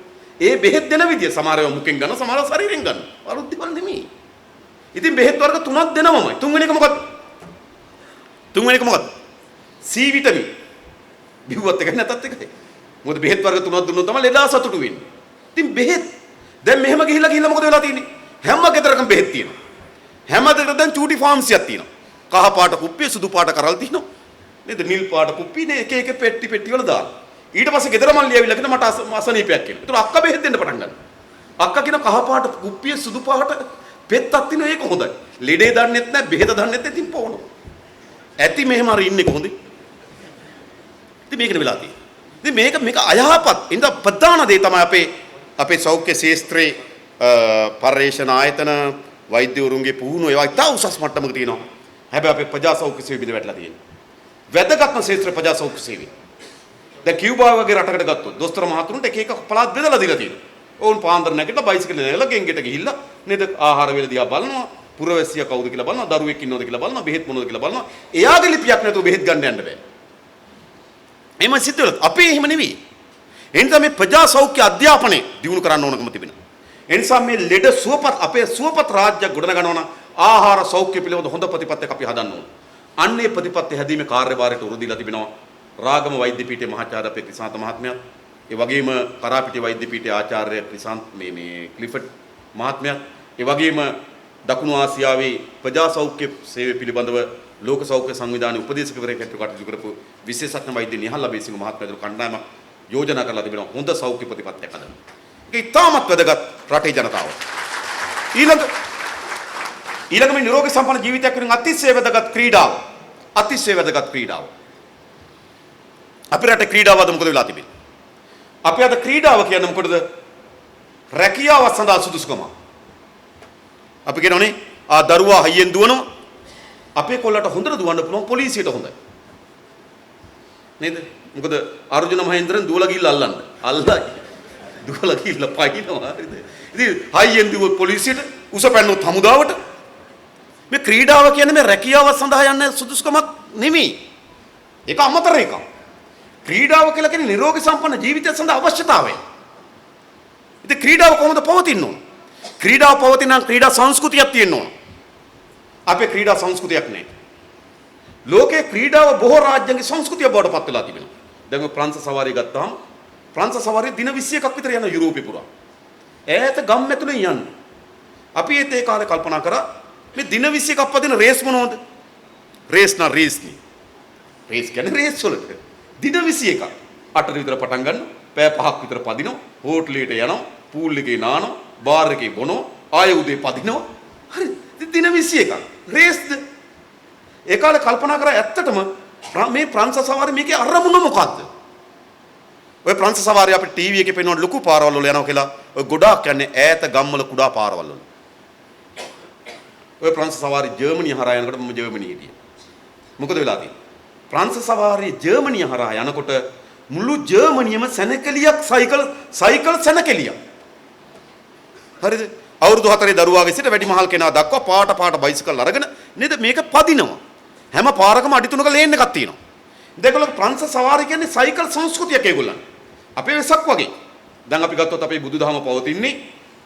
ඒ බෙහෙත් දෙන විදිය සමහර ඒවා මුඛෙන් ගන්න සමහර ශරීරයෙන් ගන්න. අලුත් දේවල් නෙමෙයි. ඉතින් බෙහෙත් වර්ග තුනක් දෙනවමයි. තුන්වෙනි එක මොකද්ද? තුන්වෙනි එක මොකද්ද? C vitamin. බිව්වත් එකයි නැතත් එකයි. මොකද බෙහෙත් වර්ග තුනක් දුන්නොත් තමයි ලෙඩා සතුටු වෙන්නේ. ඉතින් බෙහෙත් දැන් මෙහෙම ගිහිල්ලා මොකද වෙලා තියෙන්නේ? හැම ගෙදරකම බෙහෙත් තියෙනවා. හැම ගෙදරකම දැන් චූටි ෆාමසියක් තියෙනවා. කහ පාට කුප්පිය සුදු පාට කරල් තියෙනවා. නේද? නිල් පාට කුප්පි නේ එක එක පෙට්ටි වල දාලා. ඊට පස්සේ ගෙදර මල්ලි ඇවිල්ලා කියන මට අසනීපයක් කියලා. ඒතර අක්කා බෙහෙත් දෙන්න පටන් ගන්නවා. අක්කා කියන කහ පාට කුප්පිය සුදු පාට පෙත්තක් තියෙනවා ඒක හොඳයි. ලෙඩේ දන්නෙත් නැහැ බෙහෙත දන්නෙත් නැහැ ඉතින් පොවනවා. ඇති මෙහෙම අර ඉන්නේ කොහොමද? ඉතින් මේකනේ වෙලා තියෙන්නේ. ඉතින් මේක අයහපත්. ඉතින් ප්‍රධාන දේ තමයි අපේ සෞඛ්‍ය ශාස්ත්‍රයේ පර්යේෂණ ආයතන වෛද්‍යවරුන්ගේ පුහුණුව ඒවා ඉතා උසස් මට්ටමක තියෙනවා. හැබැයි අපේ ප්‍රජා සෞඛ්‍ය සේවය බිඳ වැටලා තියෙනවා. වැදගත්ම ශාස්ත්‍ර ප්‍රජා සෞඛ්‍ය සේවය. දැන් කියුබා වගේ රටකට ගත්තොත් දොස්තර මහතුරුන්ට එක එක පළාත් බෙදලා දීලා තියෙනවා. ඕන් පාන්දර නැගිටලා බයිසිකලෙන් නැගලා ගෙන්ගෙට ගිහිල්ලා නේද ආහාර වේල දිහා බලනවා. පුරවැසියා කවුද කියලා බලනවා. දරුවෙක් ඉන්නවද කියලා බලනවා. බෙහෙත් මොනවද කියලා බලනවා. එයාගේ ලිපියක් නැතුව බෙහෙත් ගන්න යන්න බෑ. එහෙම සිද්ධ වෙලත් අපි එහෙම නෙවෙයි. එනිසා මේ ප්‍රජා සෞඛ්‍ය අධ්‍යාපනය දියුණු කරන්න ඕනකම තිබෙනවා. එනිසා මේ ලෙඩ සුවපත් අපේ සුවපත් රාජ්‍යයක් ගොඩනගනවා නම් ආහාර සෞඛ්‍ය පිළිබඳ හොඳ ප්‍රතිපත්තියක් අපි හදන්න ඕන. අන්නේ ප්‍රතිපත්ති හැදීමේ කාර්යභාරයට උරුදීලා තිබෙනවා රාගම වෛද්‍ය පීඨයේ මහාචාර්ය අපේ ක්‍රිසාන්ත මහත්මයා. ඒ වගේම කරාපිටිය වෛද්‍ය පීඨයේ ආචාර්ය ක්‍රිසාන්ත මේ ක්ලිෆර්ඩ් මහත්මයා. ඒ වගේම දකුණු ආසියාවේ ප්‍රජා සෞඛ්‍ය සේවය පිළිබඳව ලෝක සෞඛ්‍ය සංවිධානයේ උපදේශකවරයෙක් හැටියට කටයුතු කරපු විශේෂඥ වෛද්‍ය නිහල් අබේසිංහ මහත්මයාගේ කණ්ඩායමක් යෝජනා කරලා තිබෙනවා හොඳ සෞඛ්‍ය ප්‍රතිපත්තියක් හදන්න. ඒක ඉතාමත් වැදගත් රටේ ජනතාවට. ඊළඟ මේ නිරෝගී සම්පන්න ජීවිතයක් වෙනුවෙන් අතිශය වැදගත් ක්‍රීඩාව. අතිශය වැදගත් ක්‍රීඩාව. අපේ රටේ ක්‍රීඩාව අද මොකද වෙලා තිබෙන්නේ? අපි අද ක්‍රීඩාව කියන්නේ මොකටද? රැකියාව සඳහා සුදුසුකම. අපි කියනෝනේ දරුවා හයියෙන් දුවනවා. අපේ කොල්ලට හොඳට දුවන්න පුළුවන් පොලිසියට හොඳයි. නේද? මොකද අර්ජුන මහේන්ද්‍රන් දුවලා ගිහිල්ලා අල්ලන්න. අල්ලයි. දුවලා ගිහිල්ලා පයින්නවා. හරිද? ඉතින් හයියෙන් දුව පොලිසියට උස පැන්නොත් හමුදාවට මේ ක්‍රීඩාව කියන්නේ මේ රැකියාව සඳහා යන සුදුසුකමක් නෙමෙයි. ඒක අමතර එකක්. ක්‍රීඩාව කියලා කියන්නේ නිරෝගී සම්පන්න ජීවිතය සඳහා අවශ්‍යතාවය. ඉතින් ක්‍රීඩාව කොහොමද පවතින්න ඕන? ක්‍රීඩාව පවතින නම් ක්‍රීඩා සංස්කෘතියක් තියෙන්න ඕන. අපේ ක්‍රීඩා සංස්කෘතියක් නැහැ. ලෝකේ ක්‍රීඩාව බොහෝ රාජ්‍යන්ගේ සංස්කෘතිය බවට පත් වෙලා තිබෙනවා. දැන් ඔය ප්‍රංශ සවාරිය ගත්තාම ප්‍රංශ සවාරිය දින 21ක් විතර යන යුරෝපේ පුරා. ඈත ගම් ඇතුලේ යන්නේ. අපි ඒ කාලේ කල්පනා කරා මේ දින 21ක් පදින රේස් මොනවද? රේස් නේ. රේස් කියන්නේ රේස් වලට. දින 21ක්. 8 විතර පටන් ගන්න. පැය 5ක් විතර පදිනවා. හෝටලෙට යනවා. පූල් එකේ නානවා. බාර් එකේ බොනවා. ආයෙ උදේ පදිනවා. හරි. දින 21ක්. රේස්ද? ඒ කාලේ කල්පනා කරා ඇත්තටම මේ ප්‍රංශ සවාරිය මේකේ අරමුණ මොකද්ද? ඔය ප්‍රංශ සවාරිය අපේ ටීවී එකේ පෙන්වන ලොකු පාරවල් වල යනවා කියලා ඔය ගොඩාක් යන්නේ ඈත ගම්වල කුඩා පාරවල් වල. ඔය ප්‍රංශ සවාරිය ජර්මනිය හරහා යනකොට මම ජර්මනියේ හිටියේ. මොකද වෙලා තියෙන්නේ? ප්‍රංශ සවාරිය ජර්මනිය හරහා යනකොට මුළු ජර්මනියම සැනකෙලියක් සයිකල් සැනකෙලියක්. හරිද? අවුරුදු 4 දරුවාගේ සිට වැඩිමහල් කෙනා දක්වා පාට බයිසිකල් අරගෙන නේද මේක පදිනවා. හැම පාරකම අඩි 3ක ලේන් එකක් තියෙනවා. දෙකලක ප්‍රංශ සවාරිය කියන්නේ සයිකල් සංස්කෘතියක් ඒගොල්ලන්. අපේ වෙසක් වගේ. දැන් අපි ගත්තොත් අපේ බුදුදහම පවතින්නේ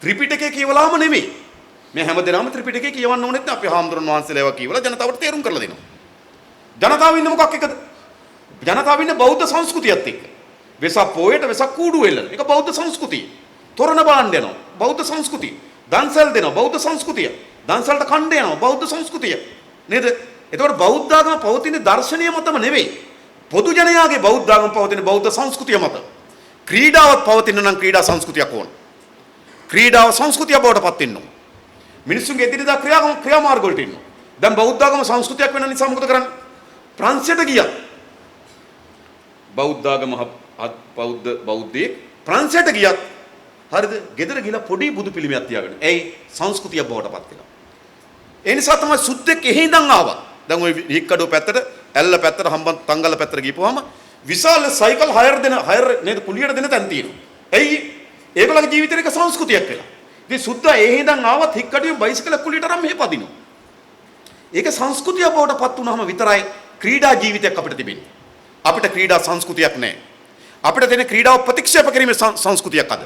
ත්‍රිපිටකය කියවලාම නෙමෙයි. මේ හැමදේම ත්‍රිපිටකය කියවන්න ඕනෙත් නෑ. අපි හාමුදුරන් වහන්සේලා ඒවා කියවලා ජනතාවට තේරුම් කරලා දෙනවා. ජනතාව ඉන්නේ මොකක් එකද? ජනතාව ඉන්නේ බෞද්ධ සංස්කෘතියත් එක්ක. වෙසක් පොයට වෙසක් කූඩු වෙල්ලන. ඒක බෞද්ධ සංස්කෘතිය. තොරණ බාණ්ඩ යනවා. බෞද්ධ සංස්කෘතිය. දන්සල් දෙනවා. බෞද්ධ සංස්කෘතිය. දන්සල්ට කණ්ඩ යනවා. බෞද්ධ සංස්කෘතිය. නේද? එතකොට බෞද්ධ ආගම පවතින දර්ශනීය මතම නෙවෙයි. පොදු ජනයාගේ බෞද්ධ ආගම පවතින බෞද්ධ සංස්කෘතිය මත. ක්‍රීඩාවත් පවතින නම් ක්‍රීඩා සංස්කෘතියක් ඕන. ක්‍රීඩාව සංස්කෘතිය බවට පත් වෙන්න ඕන. මිනිස්සුන්ගේ එදිනෙදා ක්‍රියාමාර්ග වලට ඉන්නවා. දැන් බෞද්ධ ආගම සංස්කෘතියක් වෙන නිසා මොකද කරන්නේ? ප්‍රංශයට ගියා. බෞද්ධ ආගම බෞද්ධයෙක් ප්‍රංශයට ගියත් හරිද? ගෙදර ගිහලා පොඩි බුදු පිළිමයක් තියාගෙන. ඒයි සංස්කෘතිය බවට පත් වෙනවා. ඒ නිසා තමයි සුද්දෙක් එහෙ ඉඳන් ආවා. දැන් ওই හික්කඩුව පැත්තට, ඇල්ල පැත්තට, හම්බන් තංගල පැත්තට ගිහපුවාම විශාල සයිකල් හයර් නේද කුලියට දෙන තැන් තියෙනවා. ඇයි? ඒගොල්ලන්ගේ ජීවිතේට එක සංස්කෘතියක් වෙලා. ඉතින් සුද්දා ඒ හිඳන් ආවත් හික්කඩිය බයිසිකල කුලියට අරන් මෙහෙ පදිනවා. ඒක සංස්කෘතිය බවට පත් වුනහම විතරයි ක්‍රීඩා ජීවිතයක් අපිට තිබෙන්නේ. අපිට ක්‍රීඩා සංස්කෘතියක් නැහැ. අපිට තියෙන ක්‍රීඩාව ප්‍රතික්ෂේප කිරීමේ සංස්කෘතියක් අද.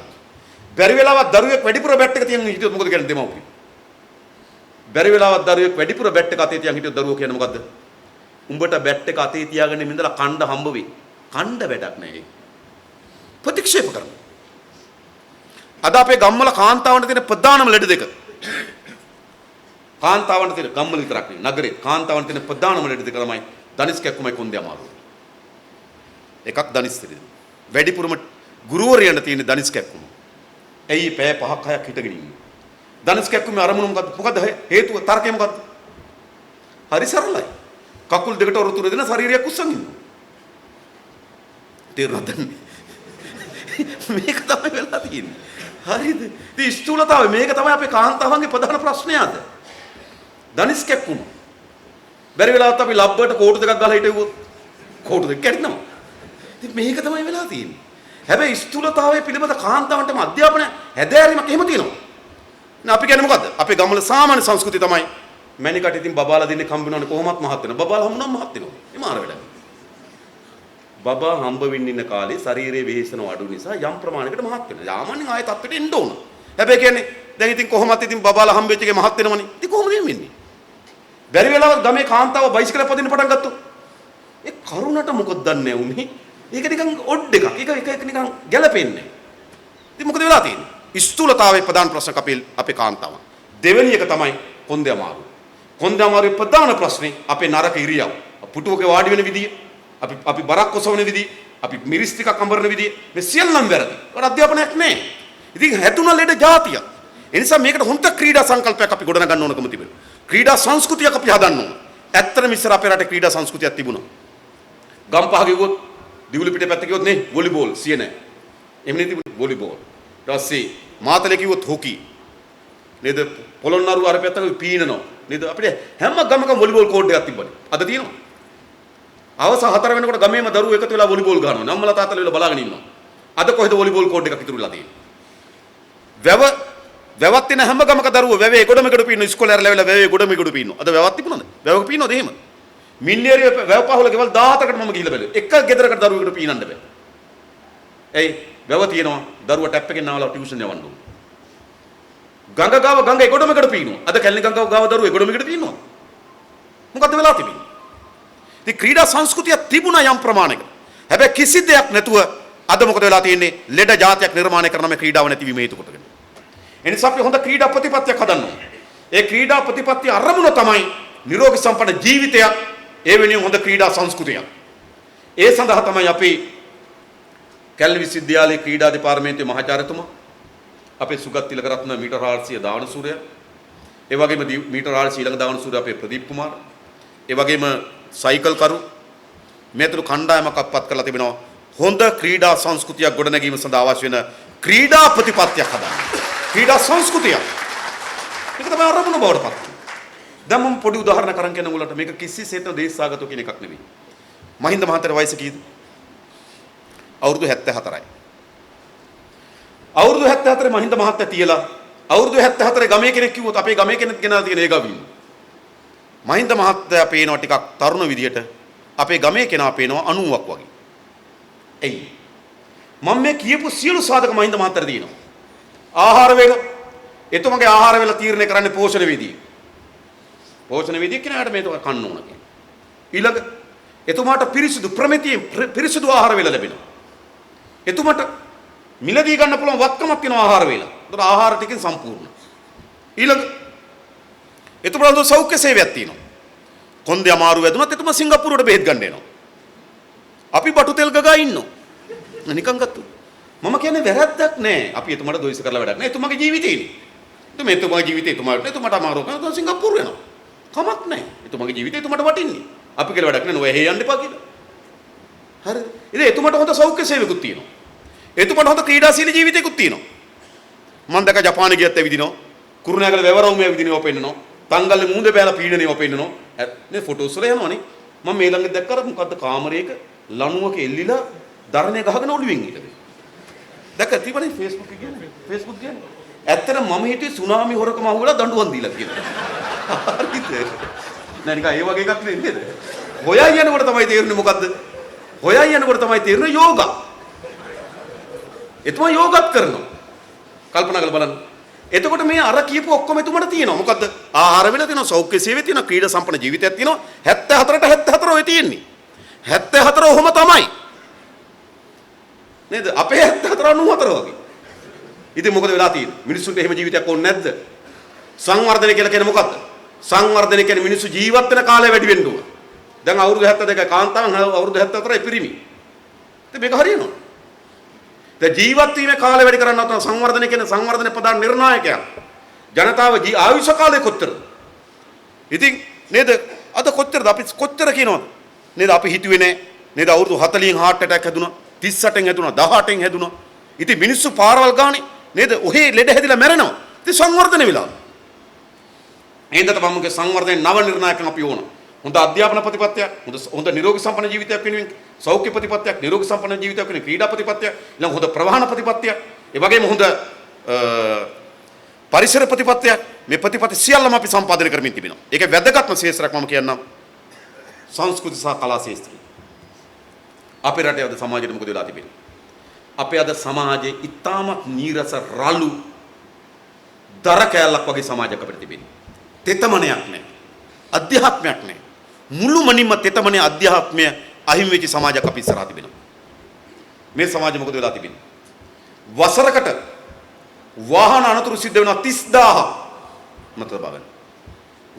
බැරි වෙලාවක් දරුවෙක් වැඩිපුර බැට් එක තියන් හිටියොත් මොකද කියන්නේ දෙමව්පියෝ? බැරි වෙලාවක් දරුවෙක් වැඩිපුර බැට් එක අතේ තියන් හිටියොත් දරුවෝ කියන්නේ මොකද්ද? උඹට බැට් එක අතේ තියාගෙන ඉඳලා කණ්ඩ හම්බ වෙයි. කණ්ඩ වැඩක් නැහැ. ප්‍රතික්ෂේප කරනවා. අද අපේ ගම්වල කාන්තාවන්ට තියෙන ප්‍රධානම ලෙඩ දෙක. කාන්තාවන්ට තියෙන ගම්වල විතරක් නෙවෙයි නගරේ කාන්තාවන්ට තියෙන ප්‍රධානම ලෙඩ දෙක තමයි දනිස් කැක්කුමයි කොන්දේ අමාරුව. එකක් දනිස් දෙක. වැඩිපුරම ගුරුවරයන්ට තියෙන දනිස් කැක්කුම. ඇයි පැය 5ක් 6ක් හිටගෙන ඉන්නේ? දනිස් කැක්කුමේ අරමුණ මොකද්ද? මොකද්ද හේතුව? තර්කය මොකද්ද? හරි සරලයි. කකුල් දෙකට ඔරතුරු දෙන ශරීරයක් උස්සන් ඉන්නවා. තේරුණාද? මේක තමයි වෙලා තියෙන්නේ. හරිද? ඉතින් ස්ථූලතාවය මේක තමයි අපේ කාන්තාවන්ගේ ප්‍රධාන ප්‍රශ්නය අද. දනිස් කැක්කුම. බැරි වෙලාවත් අපි ලබ්බට කෝටු දෙකක් ගහලා හිටෙව්වොත් කෝටු දෙක කැඩෙනවා. ඉතින් මේක තමයි වෙලා තියෙන්නේ. හැබැයි ස්ථූලතාවය පිළිබඳ කාන්තාවන්ටම අධ්‍යාපනය හැදෑරීමක් එහෙම තියෙනවා. නේ අපි කියන්නේ මොකද්ද? අපේ ගම්වල සාමාන්‍ය සංස්කෘතිය තමයි මැනිකට ඉතින් බබාලා දෙන්නේ කම්බිනවනේ කොහොමත් මහත් වෙනවා. බබාලා හම්බුනම මහත් වෙනවා. ඒ මාර වැඩක්. බබා හම්බ වෙන්න ඉන්න කාලේ ශරීරයේ වෙහෙසන අඩු නිසා යම් ප්‍රමාණයකට මහත් වෙනවා. යාමන්‍යයෙන් ආයෙ තත්ත්වෙට එන්න ඕන. හැබැයි කියන්නේ දැන් ඉතින් කොහොමත් ඉතින් බබාලා හම්බෙච්ච එකේ මහත් වෙනවනේ. ඉතින් කොහොමද වෙන්නේ? බැරි වෙලාවත් ගමේ කාන්තාව බයිසිකල පදින්න පටන් ගත්තොත් ඒ කරුණට මොකද දන්නේ උනේ? ඒක නිකන් ඔඩ් එකක්. ඒක නිකන් ගැලපෙන්නේ. ඉතින් මොකද වෙලා තියෙන්නේ? ස්ථූලතාවයේ ප්‍රධාන ප්‍රශ්න අපේ කාන්තාවන්. දෙවෙනි එක තමයි කොන්දේ අමාරුව. කොන්දේ අමාරුවේ ප්‍රධාන ප්‍රශ්නේ අපේ නරක ඉරියව්. පුටුවක වාඩි වෙන විදිය, අපි බරක් ඔසවන විදිය, අපි මිරිස් ටිකක් අඹරන විදිය මේ සියල්ලම වැරදි. ඒකට අධ්‍යාපනයක් නැහැ. ඉතින් හැතුණ ලෙඩ જાතියක්. ඒ නිසා මේකට හොඳ ක්‍රීඩා සංකල්පයක් අපි ගොඩනගන්න ඕනකම තිබෙනවා. ක්‍රීඩා සංස්කෘතියක් අපි හදන්න ඕන. ඇත්තටම ඉස්සර අපේ රටේ ක්‍රීඩා සංස්කෘතියක් තිබුණා. ගම්පහ ගියොත් දිවුල පිටේ පැත්ත ගියොත් නේ වොලිබෝල් සියන. එමුනේ තිබුණේ වොලිබෝල්. ඊට පස්සේ මාතලේ කිව්වොත් හොකි. නේද? පොළොන්නරුව අර පැත්තක පීනනවා. නේද? අපිට හැම ගමකම වොලිබෝල් කෝඩ් එකක් තිබ්බනේ. අද තියෙනවා. අවස 4 වෙනකොට ගමේම දරුවෝ එකතු වෙලා වොලිබෝල් ගහනවා. නම්මලා තාත්තලා වෙලා බලාගෙන ඉන්නවා. අද කොහෙද වොලිබෝල් කෝඩ් එකක් ඉතුරු වෙලා තියෙන්නේ? වැවක් තියෙන හැම ගමක දරුවෝ වැවේ ගොඩමෙගඩ පීන ඉස්කෝලේ අර ලැබෙලා වැවේ ගොඩමෙගඩ පීනවා. අද වැවක් තිබුණාද? වැවක පීනවද එහෙම? මින්නේරිය වැව පහල ගෙවල් 17කට මම ගිහිල්ලා බැලුවා. එක ගෙදරකට දරුවෙකුට පීනන්න බෑ. එයි වැව තියෙනවා. දරුවා ටැප් එකෙන් නාවලා ටියුෂන් යවන්න ඕන. ගඟ ගාව ගඟේ ගොඩමෙගඩ පීනවා. අද කැලණි ගඟ ගාව දරුවෝ ගොඩමෙගඩ පීනවා. මොකද්ද වෙලා තිබෙන්නේ? ඉතින් ක්‍රීඩා සංස්කෘතිය තිබුණා යම් ප්‍රමාණයකට. හැබැයි කිසි දෙයක් නැතුව අද මොකද වෙලා තියෙන්නේ? ලෙඩ જાතියක් නිර්මාණය කරන මේ ක්‍රීඩාව නැතිවීම හේතු කොටගෙන. එනිසා අපි හොඳ ක්‍රීඩා ප්‍රතිපත්තියක් හදන්න ඕනේ. ඒ ක්‍රීඩා ප්‍රතිපත්තිය අරමුණ තමයි නිරෝගී සම්පන්න ජීවිතයක්. ඒ වෙනුවෙන් හොඳ ක්‍රීඩා සංස්කෘතියක්. ඒ සඳහා තමයි අපි කැලණි විශ්වවිද්‍යාලයේ ක්‍රීඩා දෙපාර්තමේන්තුවේ මහාචාර්යතුමා අපේ සුගත් තිලකරත්න මීටර් 400 දාවනසූරය, ඒ වගේම මීටර් 400 ඊළඟ දාවනසූරය අපේ ප්‍රදීප් කුමාර, ඒ වගේම සයිකල් කරු මේතුළු කණ්ඩායමක් අත්පත් කරලා තිබෙනවා. හොඳ ක්‍රීඩා සංස්කෘතියක් ගොඩනැගීම සඳහා අවශ්‍ය වෙන ක්‍රීඩා ප්‍රතිපත්තියක් හදන්න. ක්‍රීඩා සංස්කෘතියක්. ඒක තමයි අරමුණ බවට පත් වෙන්නේ. දැන් මම පොඩි උදාහරණයක් අරන් කියන්න උගලට මේක කිසිසේත්ම දේශාගතව කියන එකක් නෙවෙයි. මහින්ද මහත්තයාගේ වයස කීයද? අවුරුදු 74යි. අවුරුදු 74 මහින්ද මහත්තයා තියලා අවුරුදු 74 ගමේ කෙනෙක් කිව්වොත් අපේ ගමේ කෙනෙක් ගෙනලා තියෙන ඒ ගවින්. මහින්ද මහත්තයා පේනවා ටිකක් තරුණ විදියට අපේ ගමේ කෙනා පේනවා 90ක් වගේ. එයි මම මේ කියපු සියලු සාධක මහින්ද මහත්තයාට දිනනවා. ආහාර වේල එතුමගේ ආහාර වේල තීරණය කරන්නේ පෝෂණ වේදී. පෝෂණ වේදී කෙනාට මේක කන්න ඕන කියන. ඊළඟ එතුමාට පිරිසිදු ප්‍රමිතියෙන් පිරිසිදු ආහාර වේල ලැබෙනවා. එතුමාට මිලදී ගන්න පුළුවන් වත්කමක් තියෙන ආහාර වේල. ඒතර ආහාර ටිකෙන් සම්පූර්ණ. ඊළඟ එතුමාට සෞඛ්‍ය සේවයක් තියෙනවා. කොන්දේ අමාරු වැදුනත් එතුමා සිංගප්පූරුවට බෙහෙත් ගන්න එනවා. අපි බටු තෙල් ගගා ඉන්නවා. නිකන් ගත්තා. මම කියන්නේ වැරද්දක් නෑ. අපි එතුමාට දොයිස කරලා වැඩක් නෑ. එතුමාගේ ජීවිතේනේ. එතුමා එතුමාගේ ජීවිතේ එතුමාට අමාරු කරනවා සිංගප්පූරු වෙනවා. කමක් නෑ. එතුමාගේ ජීවිතේ එතුමාට වටින්නේ. අපි කියලා වැඩක් නෑ. නෝ එහෙ යන්න එපා කියලා. හරිද? ඉතින් එතුමාට හොඳ සෞඛ්‍ය සේවකුත් තියෙනවා. එතුමාට හොඳ ක්‍රීඩාශීලී ජීවිතයකුත් තියෙනවා. මම දැක ජපානයේ ගියත් ඇවිදිනවා. කුරුණෑගල වැවරවුමේ ඇවිදිනවා පෙන්නනවා. තංගල්ලේ මූදේ බෑලා පීඩනේව පෙන්නනවා. නේ ෆොටෝස් වල යනවනේ. මම මේ ළඟ දැක්කර මොකද්ද කාමරයක ලණුවක එල්ලිලා දරණේ ගහගෙන ඔළුවෙන් ඉඳලා. දැක්ක තිබුණේ Facebook කියන්නේ. ඇත්තට මම හිතුවේ සුනාමි හොරකම අහුවලා දඬුවම් දීලා කියලා. හරිද? නෑ නිකන් ඒ වගේ එකක් නෙන්නේ නේද? හොයයි යනකොට තමයි තේරෙන්නේ මොකද්ද? හොයයි යනකොට තමයි තේරෙන්නේ යෝගා. එතුමා යෝගත් කරනවා. කල්පනා කරලා බලන්න. එතකොට මේ අර කියපු ඔක්කොම එතුමට තියෙනවා. මොකද්ද? ආහාර වෙලා තියෙනවා, සෞඛ්‍ය සේවය තියෙනවා, ක්‍රීඩා සම්පන්න ජීවිතයක් තියෙනවා. 74ට 74 ඔය තියෙන්නේ. 74 ඔහොම තමයි. නේද? අපේ 74 94 වගේ. ඉතින් මොකද වෙලා තියෙන්නේ? මිනිස්සුන්ට එහෙම ජීවිතයක් ඕනේ නැද්ද? සංවර්ධනය කියලා කියන්නේ මොකද්ද? සංවර්ධනය කියන්නේ මිනිස්සු ජීවත් වෙන කාලය වැඩි වෙන්න ඕන. දැන් අවුරුදු 72 කාන්තාවන් අවුරුදු 74යි පිරිමි. ඉතින් මේක හරියනවා. දැන් ජීවත් වීමේ කාලය වැඩි කරන්න නැත්නම් සංවර්ධනය කියන්නේ සංවර්ධන ප්‍රධාන නිර්ණායකයක්. ජනතාව ආයුෂ කාලය කොච්චරද? ඉතින් නේද? අද කොච්චරද අපි කොච්චර කියනවද? නේද අපි හිතුවේ නෑ. නේද අවුරුදු 40න් heart attack හැදුනා, 38න් හැදුනා, 18න් හැදුනා. ඉතින් මිනිස්සු පාරවල් ගානේ නේද? ඔහේ ලෙඩ හැදිලා මැරෙනවා. ඉතින් සංවර්ධනය වෙලා. එහෙනම් තමයි සංවර්ධනයේ නව නිර්ණායකයන් අපි ඕන. හොඳ අධ්‍යාපන ප්‍රතිපත්තියක්, හොඳ නිරෝගී සම්පන්න ජීවිතයක් වෙනුවෙන්, සෞඛ්‍ය ප්‍රතිපත්තියක්, නිරෝගී සම්පන්න ජීවිතයක් වෙනුවෙන්, ක්‍රීඩා ප්‍රතිපත්තියක්, ඊළඟ හොඳ ප්‍රවාහන ප්‍රතිපත්තියක්, ඒ වගේම හොඳ පරිසර ප්‍රතිපත්තියක්. මේ ප්‍රතිපත්ති සියල්ලම අපි සම්පාදනය කරමින් තිබෙනවා. ඒකේ වැදගත්ම ශේෂ්ත්‍රයක් මම කියන්නම්. සංස්කෘති සහ කලා ශේෂ්ත්‍රය. අපේ රටේ අද සමාජයට මොකද වෙලා තිබෙන්නේ? අපේ අද සමාජයේ ඉතාමත් නීරස රළු දර කෑල්ලක් වගේ සමාජයක් අපිට තිබෙන්නේ. තෙතමනයක් නැහැ. අධ්‍යාත්මයක් නැහැ. මුළුමනින්ම තෙතමනේ අධ්‍යාත්මය අහිමි වෙච්ච සමාජයක් අපි ඉස්සරහා තිබෙනවා. මේ සමාජෙ මොකද වෙලා තිබෙන්නේ? වසරකට වාහන අනතුරු සිද්ධ වෙනවා 30000. මතක බලන්න.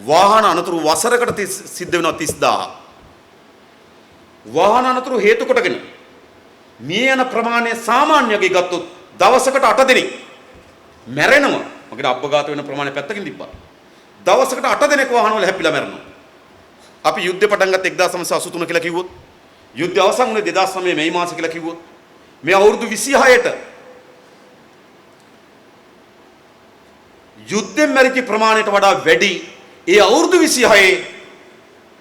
වාහන අනතුරු වසරකට සිද්ධ වෙනවා 30000. වාහන අනතුරු හේතු කොටගෙන මිය යන ප්‍රමාණය සාමාන්‍යයෙන් ගත්තොත් දවසකට 8 දෙනෙක් මැරෙනවා. මගේ අපඝාත වෙන ප්‍රමාණය පැත්තකින් තිබ්බා. දවසකට 8 දෙනෙක් වාහන වල හැපිලා මැරෙනවා. අපි යුද්ධය පටන් ගත්ත 1983 කියලා කිව්වොත්, යුද්ධය අවසන් වුණේ 2009 මේ මාසෙ කියලා කිව්වොත්, මේ අවුරුදු 26ට යුද්ධෙන් මැරිච්ච ප්‍රමාණයට වඩා වැඩි ඒ අවුරුදු 26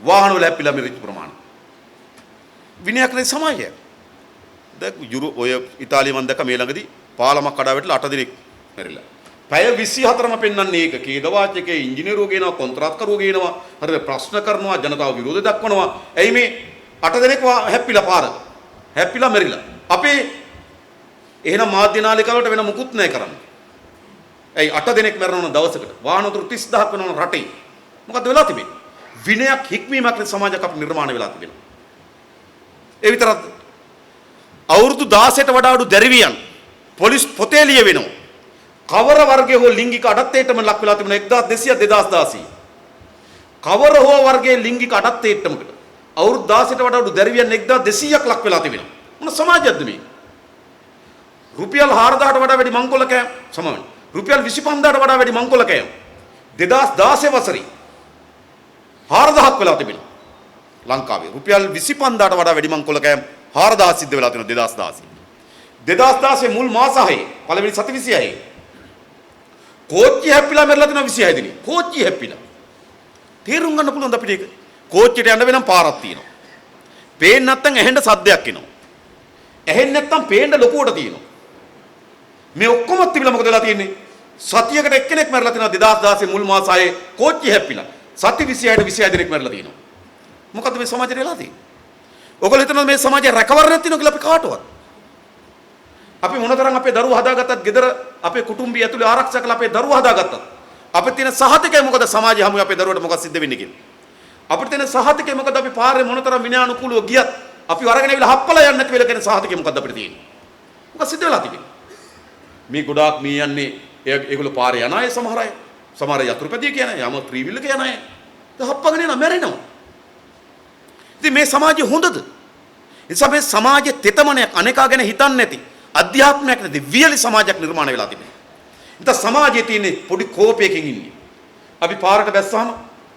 වාහන වල හැපිලා මැරිච්ච ප්‍රමාණය. විනයක් නැති සමාජය. දැන් ඔය ඉතාලිය මන් දැක්ක මේ ළඟදී පාලමක් කඩා වැටලා 8 දිනක් මැරිලා. පැය 24ම පෙන්වන්නේ ඒක. කේදවාචකයේ ඉංජිනේරුවෝ ගේනවා, කොන්ත්‍රාත්කරුවෝ ගේනවා, හරිද ප්‍රශ්න කරනවා, ජනතාව විරෝධය දක්වනවා. එයි මේ 8 දිනක් හැපිලා පාරක. හැපිලා මැරිලා. අපේ එහෙනම් මාධ්‍ය නාලිකාවලට වෙන මුකුත් නැහැ කරන්නේ. එයි 8 දිනක් මැරෙනවා දවසකට. වාහන උතුරු 30000ක් වෙනවා රටේ. මොකද වෙලා තිබෙන්නේ? විනයක් හික්මීමක් නැති සමාජයක් අපිට නිර්මාණය වෙලා තිබෙනවා. ඒ විතරක්ද? අවුරුදු 16ට වඩා අඩු දැරිවියන් පොලිස් පොතේ ලියවෙනවා. කවර වර්ගයේ හෝ ලිංගික අඩත්වයටම ලක් වෙලා තිබුණා 1200 2016. කවර හෝ වර්ගයේ ලිංගික අඩත්වයටමකට අවුරුදු 16ට වඩා අඩු දැරිවියන් 1200ක් ලක් වෙලා තිබෙනවා. මොන සමාජයක්ද මේ? රුපියල් 4000ට වඩා වැඩි මංකොල්ල කෑම සමවන. රුපියල් 25000ට වඩා වැඩි මංකොල්ල කෑම 2016 වසරේ 4000ක් වෙලා තිබෙනවා. ලංකාවේ රුපියල් 25000ට වඩා වැඩි මංකොල්ල කෑම 4000 සිද්ධ වෙලා තියෙනවා 2016. 2016 මුල් මාස 6 පළවෙනි සති 26 කෝච්චිය හැප්පිලා මැරලා තියෙනවා 26 දිනේ. කෝච්චිය හැප්පිලා. තේරුම් ගන්න පුළුවන්ද අපිට ඒක? කෝච්චියට යන්න වෙනම් පාරක් තියෙනවා. පේන්නේ නැත්නම් ඇහෙන්න සද්දයක් එනවා. ඇහෙන්නේ නැත්නම් පේන්න ලොකුවට තියෙනවා. මේ ඔක්කොම තිබිලා මොකද වෙලා තියෙන්නේ? සතියකට එක්කෙනෙක් මැරලා තියෙනවා 2016 මුල් මාස 6 කෝච්චිය හැප්පිලා. සති 26ට 26 දිනක් මැරලා තියෙනවා. මොකද්ද මේ සමාජයට වෙලා තියෙන්නේ? ඔයගොල්ලෝ හිතනවා මේ සමාජයේ රැකවරණයක් තියෙනවා කියලා අපි කාටවත්? අපි මොනතරම් අපේ දරුවෝ හදාගත්තත්, ගෙදර අපේ කුටුම්බිය ඇතුලේ ආරක්ෂා කරලා අපේ දරුවෝ හදාගත්තත්, අපිට තියෙන සහතිකය මොකද සමාජය හැමෝම අපේ දරුවට මොකක්ද සිද්ධ වෙන්නේ කියලා. අපිට තියෙන සහතිකය මොකද අපි පාරේ මොනතරම් විනයානුකූලව ගියත් අපි වරගෙන ඇවිල්ලා හප්පලා යන්නේ නැති වෙලා කියන සහතිකය මොකද්ද අපිට තියෙන්නේ? මොකක්ද සිද්ධ වෙලා තිබෙන්නේ? මේ ගොඩාක් මේ යන්නේ ඒගොල්ලෝ පාරේ යන අය සමහර අය. සමහර යතුරුපැදිය කියන අය, යම ත්‍රිවිල් කියන අය. හප්පගෙන යන මැරෙනවා. ඉතින් මේ සමාජය හොඳද? නිසා මේ සමාජයේ තෙතමනයක් අනේකා ගැන හිතන්නේ නැති අධ්‍යාත්මයක් නැති වියලි සමාජයක් නිර්මාණය වෙලා තිබෙනවා. ඉතින් සමාජයේ තියෙන පොඩි කෝපයකින් ඉන්නේ. අපි පාරට බැස්සාම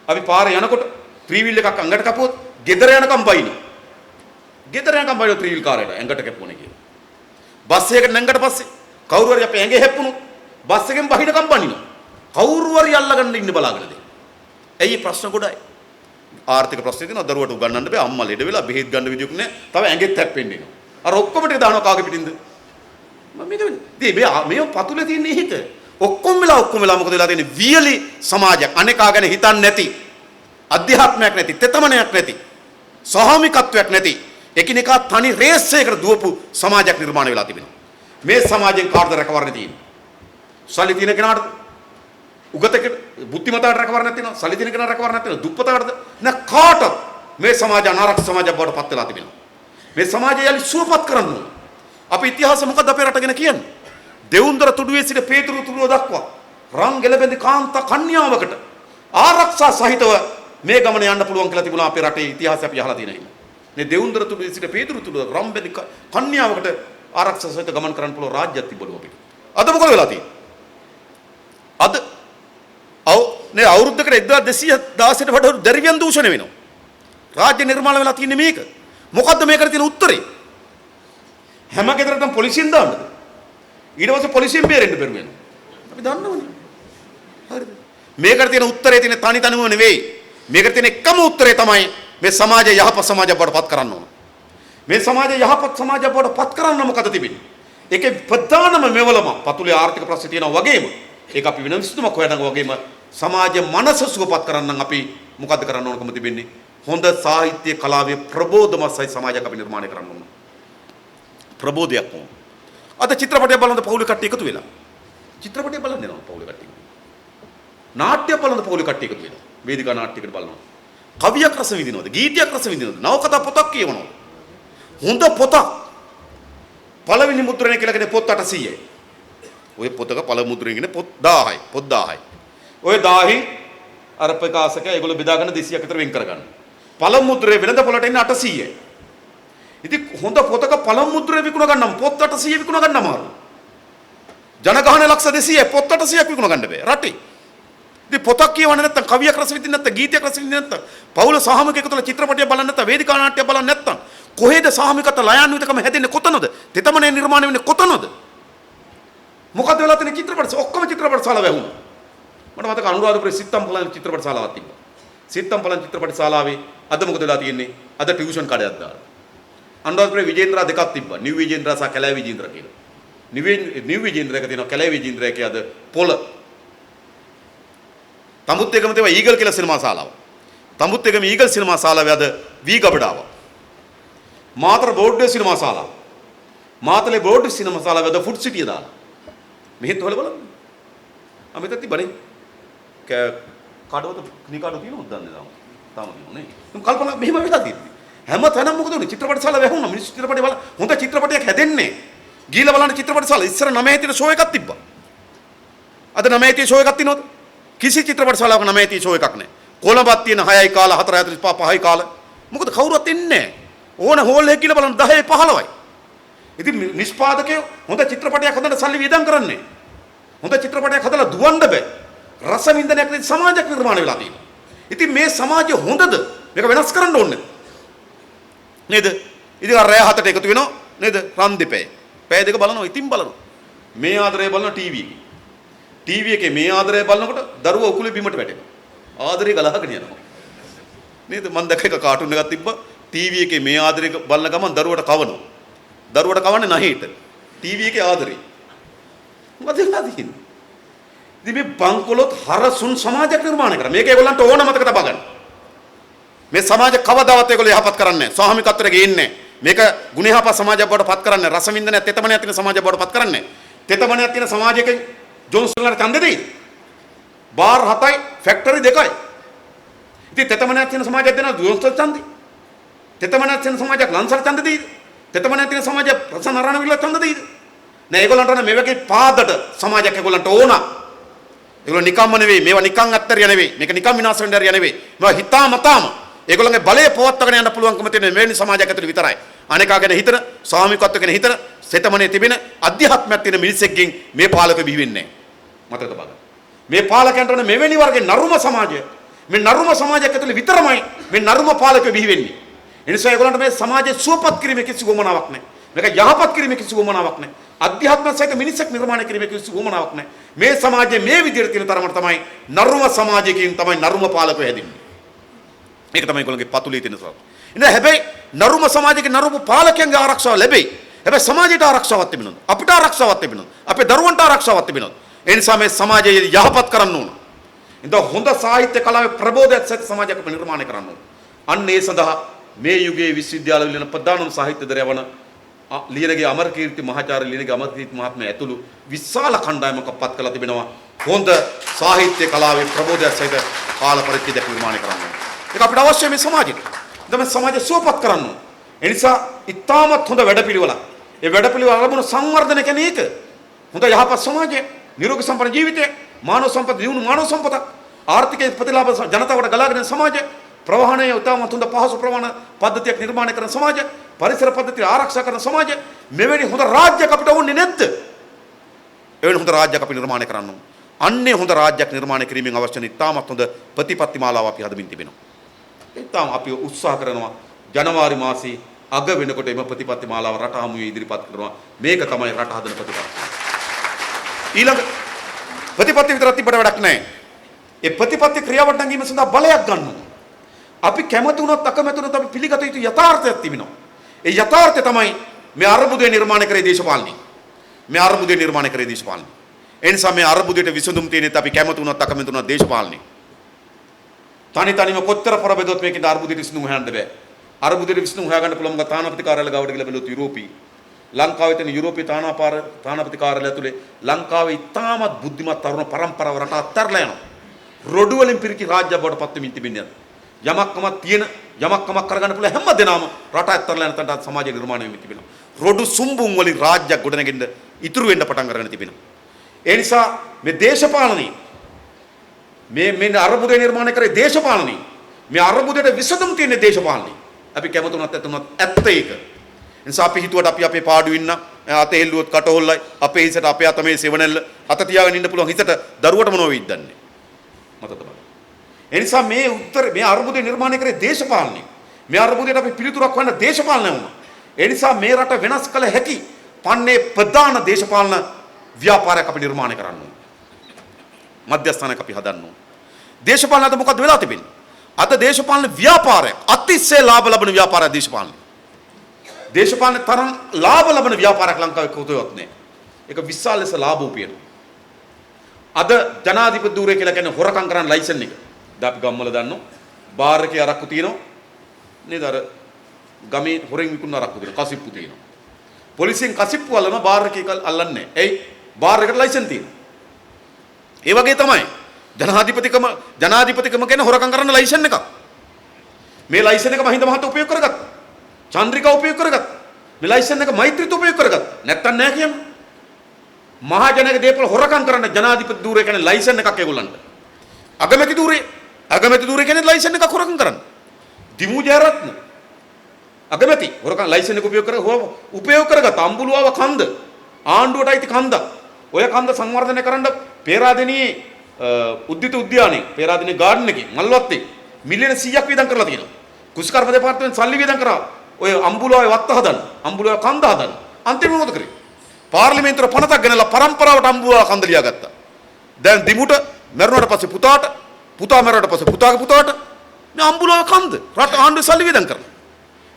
අපි පාරේ යනකොට ත්‍රිවිල් එකක් අඟට කපුවොත් ගෙදර යනකම් බයිනවා. ගෙදර යනකම් බයිනවා ත්‍රිවිල් කාර්යයට ඇඟට කැපුණේ කියලා. බස් එකකට නැංගට පස්සේ කවුරු හරි අපේ ඇඟේ හැප්පුණොත් බස් එකෙන් බහිනකම් බනිනවා. කවුරු හරි අල්ලගන්න ඉන්න බලාගෙන දෙන්න. ඇයි ප්‍රශ්න ගොඩයි? ආර්ථික ප්‍රශ්න තියෙනවා දරුවට උගන්වන්න බෑ අම්මා ලෙඩ වෙලා බෙහෙත් ගන්න විදියක් නෑ. තව ඇඟෙත් හැප්පෙන්න එනවා. අර ඔක්කොම ටික දානවා කාගේ පිටින්ද? මම මේක මේ පතුලේ තියෙන හිත ඔක්කොම වෙලා මොකද වෙලා තියෙන්නේ? වියලි සමාජයක්. අනේකා ගැන හිතන්නේ නැති, අධ්‍යාත්මයක් නැති, තෙතමනයක් නැති, සහාමිකත්වයක් නැති, එකිනෙකා තනි රේස් එකකට දුවපු සමාජයක් නිර්මාණය වෙලා තිබෙනවා. මේ සමාජයෙන් කාටද රැකවරණය තියෙන්නේ? සල්ලි තියෙන කෙනාට, උගතක බුද්ධිමතාවට රැකවරණයක් තියෙනවා. සල්ලි තියෙන කෙනාට රැකවරණයක් තියෙනවා. දුප්පතාටද? නැ කාටද? මේ සමාජය අනාරක්ෂිත සමාජයක් බවට පත් වෙලා තිබෙනවා. මේ සමාජය යලි සුවපත් කරන්න ඕන. අපි ඉතිහාසය මොකද අපේ රට ගැන කියන්නේ? දෙවුන්දර තුඩුවේ සිට පේතුරු තුඩුව දක්වා රන් ගැලබෙඳි කාන්තා කන්‍යාවකට ආරක්ෂා සහිතව මේ ගමන යන්න පුළුවන් කියලා තිබුණා අපේ රටේ ඉතිහාසය අපි අහලා තියෙනවා. මේ දෙවුන්දර තුඩුවේ සිට පේතුරු තුඩුව රන් බෙදි කන්‍යාවකට ආරක්ෂා සහිත ගමන් කරන්න පුළුවන් රාජ්‍යයක් තිබ්බලු අපිට. අද මොකද වෙලා තියෙන්නේ? අද අවුරුද්දකට 1216ට වඩා දරිවියන් දූෂණය වෙනවා. රාජ්‍ය නිර්මාණය වෙලා තියෙන්නේ මේක. මොකද්ද මේකට තියෙන උත්තරේ? හැම ගෙදරටම පොලිසියෙන් දාන්නද? ඊට පස්සේ පොලිසියෙන් බේරෙන්න බැරුව වෙනවා. අපි දන්නවනේ. හරිද? මේකට තියෙන උත්තරේ තියෙන තනිව නෙවෙයි. මේකට තියෙන එකම උත්තරේ තමයි මේ සමාජය යහපත් සමාජයක් බවට පත් කරන්න ඕන. මේ සමාජය යහපත් සමාජයක් බවට පත් කරන්න මොකද තිබෙන්නේ? ඒකේ ප්‍රධානම මෙවලම පතුලේ ආර්ථික ප්‍රශ්න තියෙනවා වගේම ඒක අපි වෙන විසඳුමක් හොයනවා වගේම සමාජ මනස සුවපත් කරන්න අපි මොකද්ද කරන්න ඕනකම තිබෙන්නේ? හොඳ සාහිත්‍ය කලාවේ ප්‍රබෝධමත්සයි සමාජයක් අපි නිර්මාණය කරන්න ඕන. ප්‍රබෝධයක් ඕන. අද චිත්‍රපටය බලන පවුලේ කට්ටිය එකතු වෙලා චිත්‍රපටය බලන්න යනවා පවුලේ කට්ටිය. නාට්‍ය බලන පවුලේ කට්ටිය එකතු වෙලා වේදිකා නාට්‍යයකට බලනවා. කවියක් රස විඳිනවද? ගීතයක් රස විඳිනවද? නවකතා පොතක් කියවනවද? හොඳ පොතක්. පළවෙනි මුද්‍රණය කියලා කියන්නේ පොත් 800යි. ඔය පොතක පළමු මුද්‍රණය කියන්නේ පොත් 1000යි. පොත් 1000යි. ඔය 1000න් අර ප්‍රකාශක ඒගොල්ලෝ බෙදාගෙන 200ක් විතර වෙන් කරගන්න. පළමු මුද්‍රේ වෙනද පොලට එන්නේ 800යි. ඉතින් හොඳ පොතක පළමු මුද්‍රේ විකුණ ගන්නම් පොත් 800 විකුණ ගන්න අමාරුයි. ජනගහන ලක්ෂ 200යි පොත් 800ක් විකුණ ගන්න බෑ රටේ. ඉතින් පොතක් කියවන්නේ නැත්තම් කවියක් රස විඳින්න නැත්තම් ගීතයක් රස විඳින්න නැත්තම් පවුල සාමූහික එකතුල චිත්‍රපටයක් බලන්න නැත්තම් වේදිකා නාට්‍යයක් බලන්න නැත්තම් කොහෙද සාමූහිකත්ව ලයාන්විතකම හැදෙන්නේ කොතනද? තෙතමනේ නිර්මාණය වෙන්නේ කොතනද? මොකද වෙලා තියෙන චිත්‍රපට ඔක්කොම චිත්‍රපට ශාලා වැහුණා. මට මතක අනුරාධපුරේ සිත්තම්පලන් චිත්‍රපට ශාලාවක් තිබ්බා. සිත්තම්පලන් චිත්‍රපට ශාලාවේ අද මොකද වෙලා තියෙන්නේ? අද ටියුෂන් කඩයක් දාලා. අනුරාධපුරේ විජේන්ද්‍රා දෙකක් තිබ්බා. නිව් විජේන්ද්‍රා සහ කැලෑ විජේන්ද්‍රා කියලා. නිව් විජේන්ද්‍රා එක තියෙනවා කැලෑ විජේන්ද්‍රා එකේ අද පොළ. තමුත් එකම තියෙනවා ඊගල් කියලා සිනමා ශාලාව. තමුත් එකම ඊගල් සිනමා ශාලාවේ අද වී ගබඩාව. මාතර බෝඩ්ඩේ සිනමා ශාලාව. මාතලේ බෝඩ්ඩේ සිනමා ශාලාවේ අද ෆුඩ් සිටිය දාලා. මෙහෙත් හොල බලන්න. අමිත තිබ්බනේ. කඩවත නිකාඩු තියෙනවද දන්නේ නැහැ. තාම තියෙන්නේ. මම කල්පනා මෙහෙම වෙලා තියෙන්නේ. හැම තැනම මොකද උනේ? චිත්‍රපට ශාලා වැහුණා. මිනිස්සු චිත්‍රපටය බලන හොඳ චිත්‍රපටයක් හැදෙන්නේ. ගිහලා බලන්න චිත්‍රපට ශාලා ඉස්සර 9 තියෙන ෂෝ එකක් තිබ්බා. අද 9 තියෙන ෂෝ එකක් තියෙනවද? කිසි චිත්‍රපට ශාලාවක 9 තියෙන ෂෝ එකක් නැහැ. කොළඹක් තියෙන 6යි කාලා 4:45 5යි කාලා. මොකද කවුරුවත් එන්නේ නැහැ. ඕන හෝල් එකක් කියලා බලන්න 10යි 15යි. ඉතින් නිෂ්පාදකයෝ හොඳ චිත්‍රපටයක් හදන්න සල්ලි වියදම් කරන්නේ. හොඳ චිත්‍රපටයක් හදලා දුවන්න බෑ. රස වින්දනයක් නැති සමාජයක් නිර්මාණය වෙලා තියෙනවා. ඉතින් මේ සමාජය හොඳද? මේක වෙනස් කරන්න ඕනේ නේද? ඉතින් අර රෑ 7ට එකතු වෙනවා නේද? රන් දෙපැයි. පැය දෙක බලනවා ඉතින් බලනවා. මේ ආදරය බලන ටීවී එකේ. ටීවී එකේ මේ ආදරය බලනකොට දරුවා උකුලේ බිමට වැටෙනවා. ආදරේ ගලහගෙන යනවා. නේද? මම දැක්ක එක කාටුන් එකක් තිබ්බා. ටීවී එකේ මේ ආදරේ බලන ගමන් දරුවට කවනවා. දරුවට කවන්නේ නැහිට. ටීවී එකේ ආදරේ. මොකද වෙලා තියෙන්නේ? ඉතින් මේ බංකොලොත් හරසුන් සමාජයක් නිර්මාණය කරා. මේක ඒගොල්ලන්ට ඕන මතක තබා ගන්න. මේ සමාජ කවදාවත් ඒගොල්ලෝ යහපත් කරන්නේ නැහැ. සාමිකත්වයට ගේන්නේ නැහැ. මේක ගුණයහපත් සමාජයක් බවට පත් කරන්නේ නැහැ. රසවින්දනයක් තෙතමනයක් තියෙන සමාජයක් බවට පත් කරන්නේ නැහැ. තෙතමනයක් තියෙන සමාජයකින් ජොන්සන්ලාට ඡන්දෙ දෙයි. බාර් 7යි ෆැක්ටරි 2යි. ඉතින් තෙතමනයක් තියෙන සමාජයක් දෙනවා ජොන්සන් ඡන්දෙ. තෙතමනයක් තියෙන සමාජයක් ලන්සර් ඡන්දෙ දෙයිද? තෙතමනයක් තියෙන සමාජයක් ප්‍රසන්නරණ විල ඡන්දෙ දෙයිද? නෑ ඒගොල්ලන්ට ඕන මේ වගේ පාදට සමාජයක් ඒගොල්ලන්ට ඕන. ඒගොල්ලෝ නිකම්ම නෙවෙයි මේවා නිකන් අත්තරිය නෙවෙයි. මේක නිකන් විනාශ වෙන්න හරිය නෙවෙයි. මේවා හිතාමතාම ඒගොල්ලන්ගේ බලය පවත්වාගෙන යන්න පුළුවන්කම තියෙන මෙවැනි සමාජයක් ඇතුළේ විතරයි. අනේකා ගැන හිතන, සාමිකත්ව ගැන හිතන, සෙතමනේ තිබෙන අධ්‍යාත්මයක් තියෙන මිනිසෙක්ගෙන් මේ පාලක බිහි වෙන්නේ නැහැ. මතක තබා ගන්න. මේ පාලකයන්ට ඕන මෙවැනි වර්ගයේ නරුම සමාජය. මේ නරුම සමාජයක් ඇතුළේ විතරමයි මේ නරුම පාලකයෝ බිහි වෙන්නේ. ඒ නිසා ඒගොල්ලන්ට මේ සමාජය සුවපත් කිරීමේ කිසි ගමනාවක් නැහැ. මේක යහපත් කිරීමේ කිසි ගමනාවක් නැහැ. අධ්‍යාත්ම සහිත මිනිසෙක් නිර්මාණය කිරීමේ කිසි ගමනාවක් නැහැ. මේ සමාජයේ මේ විදිහට තියෙන තරමට තමයි නරුම සමාජයකින් තමයි නරුම පාලකයෝ හැදින්නේ. මේක තමයි ඒගොල්ලන්ගේ පතුලේ තියෙන සත්‍ය. ඉතින් හැබැයි නරුම සමාජයේ නරුම පාලකයන්ගේ ආරක්ෂාව ලැබෙයි. හැබැයි සමාජයට ආරක්ෂාවක් තිබෙනවා. අපිට ආරක්ෂාවක් තිබෙනවා. අපේ දරුවන්ට ආරක්ෂාවක් තිබෙනවා. ඒ නිසා මේ සමාජය යහපත් කරන්න ඕන. ඉතින් හොඳ සාහිත්‍ය කලාවේ ප්‍රබෝධයක් සහිත සමාජයක් අපි නිර්මාණය කරන්න ඕන. අන්න ඒ සඳහා මේ යුගයේ විශ්වවිද්‍යාල වල ප්‍රධානම සාහිත්‍යදරය වන ලියනගේ අමරකීර්ති මහාචාර්ය ලියනගේ අමරකීර්ති මහත්මයා ඇතුළු විශාල කණ්ඩායමක් පත් කළා තිබෙනවා. හොඳ සාහිත්‍ය කලාවේ ප්‍රබෝධයක් සහිත කාල පරිච්ඡේදයක් නිර්මාණය කරන්න ඕන. ඒක අපිට අවශ්‍යයි මේ සමාජෙට. දැන් සමාජය සුවපත් කරන්න ඕන. ඒ නිසා ඉතාමත් හොඳ වැඩපිළිවෙලක්. ඒ වැඩපිළිවෙල අරමුණු සංවර්ධනය කියන එක. හොඳ යහපත් සමාජය, නිරෝගී සම්පන්න ජීවිතය, මානව සම්පත දියුණු මානව සම්පත, ආර්ථික ප්‍රතිලාභ ජනතාවට ගලාගෙන සමාජය, ප්‍රවාහනය ඉතාමත් හොඳ පහසු ප්‍රවාහන පද්ධතියක් නිර්මාණය කරන සමාජය, පරිසර පද්ධතිය ආරක්ෂා කරන සමාජය. මෙවැනි හොඳ රාජ්‍යයක් අපිට ඕනේ නැද්ද? එවැනි හොඳ රාජ්‍යයක් අපි නිර්මාණය කරන්න ඕන. අන්නේ හොඳ රාජ්‍යයක් නිර්මාණය කිරීමෙන් අවශ්‍ය වන ඉතාමත් හොඳ ප්‍රතිපත්ති මාලාව අපි හදමින් තිබෙනවා. ඉතාම අපි උත්සාහ කරනවා ජනවාරි මාසයේ අග වෙනකොට එම ප්‍රතිපත්ති මාලාව රට හමුවේ ඉදිරිපත් කරනවා. මේක තමයි රට හදන ප්‍රතිපත්තිය. ඊළඟ ප්‍රතිපත්ති විතරක් තිබ්බට වැඩක් නැහැ. ඒ ප්‍රතිපත්ති ක්‍රියාවට නැගීම සඳහා බලයක් ගන්න ඕන. අපි කැමති වුණත් අකමැති වුණත් අපි පිළිගත යුතු යථාර්ථයක් තිබෙනවා. ඒ යථාර්ථය තමයි මේ අර්බුදය නිර්මාණය කරේ දේශපාලනය. මේ අර්බුදය නිර්මාණය කරේ දේශපාලනය. ඒ නිසා මේ අර්බුදයට විසඳුම් තියෙනෙත් අපි කැමති වුණත් අකමැති වුණත් දේශපාලනය. තනිව කොච්චර පොරබෙදුවත් මේකේ අර්බුදයට විසඳුම් හොයන්න බෑ. අර්බුදයට විසඳුම් හොයාගන්න පුළුවන් ගා තානාපති කාර්යාලය ගාවට ගිහලා බැලුවොත් යුරෝපී ලංකාවේ තියෙන යුරෝපීය තානාපති කාර්යාලය ඇතුලේ ලංකාවේ ඉතාමත් බුද්ධිමත් තරුණ පරම්පරාව රට අත්හැරලා යනවා. රොඩු වලින් පිරිකි රාජ්‍ය බවට පත් වෙමින් තිබෙන්නේ. යමක්කමක් තියෙන යමක්කමක් කරගන්න පුළුවන් හැම දෙනාම රට අත්හැරලා යන තැනට සමාජය නිර්මාණය වෙමින් තිබෙනවා. රොඩු සුම්බුන් වලින් රාජ්‍යයක් ගොඩනගෙන්න ඉතුරු වෙන්න පටන් අරගෙන තිබෙනවා. ඒ නිසා මේ දේශපාලනයේ මේ අර්බුදය නිර්මාණය කරේ දේශපාලනයේ මේ අර්බුදයට විසඳුම් තියෙන දේශපාලනයේ අපි කැමතුණත් නැතුණත් ඇත්ත ඒක. නිසා අපි හිතුවට අපි අපේ පාඩුවේ ඉන්න අත එල්ලුවොත් කටහොල්ලයි අපේ හිසට අපේ අත මේ සෙවණැල්ල අත තියාගෙන ඉන්න පුළුවන් හිසට දරුවට මොනව වෙයිද දන්නේ මතක බලන්න. ඒ නිසා මේ මේ අර්බුදය නිර්මාණය කරේ දේශපාලනයේ. මේ අර්බුදයට අපි පිළිතුරක් හොයන්න දේශපාලනය වුණා. ඒ නිසා මේ රට වෙනස් කළ හැකි පන්නේ ප්‍රධාන දේශපාලන ව්‍යාපාරයක් අපි නිර්මාණය කරන්න ඕනේ. මධ්‍යස්ථානයක් අපි හදන්න ඕනේ. දේශපාලන අද මොකද වෙලා තිබෙන්නේ? අද දේශපාලන ව්‍යාපාරයක් අතිශය ලාභ ලබන ව්‍යාපාරයක් දේශපාලනය. දේශපාලන තරම් ලාභ ලබන ව්‍යාපාරයක් ලංකාවේ කොතෙවත් නැහැ. ඒක විශාල ලෙස ලාභ උපයන. අද ජනාධිපති ධූරය කියලා කියන්නේ හොරකම් කරන්න ලයිසන් එක. දැන් අපි ගම්වල දන්නෝ බාර් එකේ අරක්කු තියෙනවා. නේද? අර ගමේ හොරෙන් විකුණන අරක්කු තියෙනවා. කසිප්පු තියෙනවා. පොලිසියෙන් කසිප්පු අල්ලන බාර් එකේ අල්ලන්නේ නැහැ. එයි බාර් එකට ලයිසන් තියෙනවා. ඒ වගේ තමයි ජනාධිපතිකම කියන හොරකම් කරන්න ලයිසන් එකක්. මේ ලයිසන් එක මහින්ද මහත්තයා උපයෝග කරගත්තා. චන්ද්‍රිකා උපයෝග කරගත්තා. මේ ලයිසන් එක මෛත්‍රීත් උපයෝග කරගත්තා. නැත්තම් නෑ කියන්නේ. මහජනක දේපල හොරකම් කරන්න ජනාධිපති ධූරය කියන්නේ ලයිසන් එකක් ඒගොල්ලන්ට. අගමැති ධූරය කියන්නේ ලයිසන් එකක් හොරකම් කරන්න. දිමු ජයරත්න අගමැති හොරකම් ලයිසන් එක උපයෝග කරගත්තා. අම්බුලුවාව කන්ද ආණ්ඩුවට අයිති කන්ද. ඔය කන්ද සංවර්ධනය කරන්න පේරාදෙණියේ උද්දිත උද්‍යානයේ පේරාදෙණියේ ගාඩන් එකේ මල්වත්තේ මිලියන 100ක් වියදම් කරලා තියෙනවා. කුෂ්කර්ම දෙපාර්තමේන්තුවෙන් සල්ලි වියදම් කරා ඔය අම්බුලාවේ වත්ත හදන්න, අම්බුලාවේ කන්ද හදන්න. අන්තිමට මොකද කරේ? පාර්ලිමේන්තුවට පනතක් ගෙනලා පරම්පරාවට අම්බුලා කන්ද ලියාගත්තා. දැන් දිමුට මරුණාට පස්සේ පුතාට, පුතා මරුණාට පස්සේ පුතාගේ පුතාට මේ අම්බුලාවේ කන්ද රට ආණ්ඩුවේ සල්ලි වියදම් කරනවා.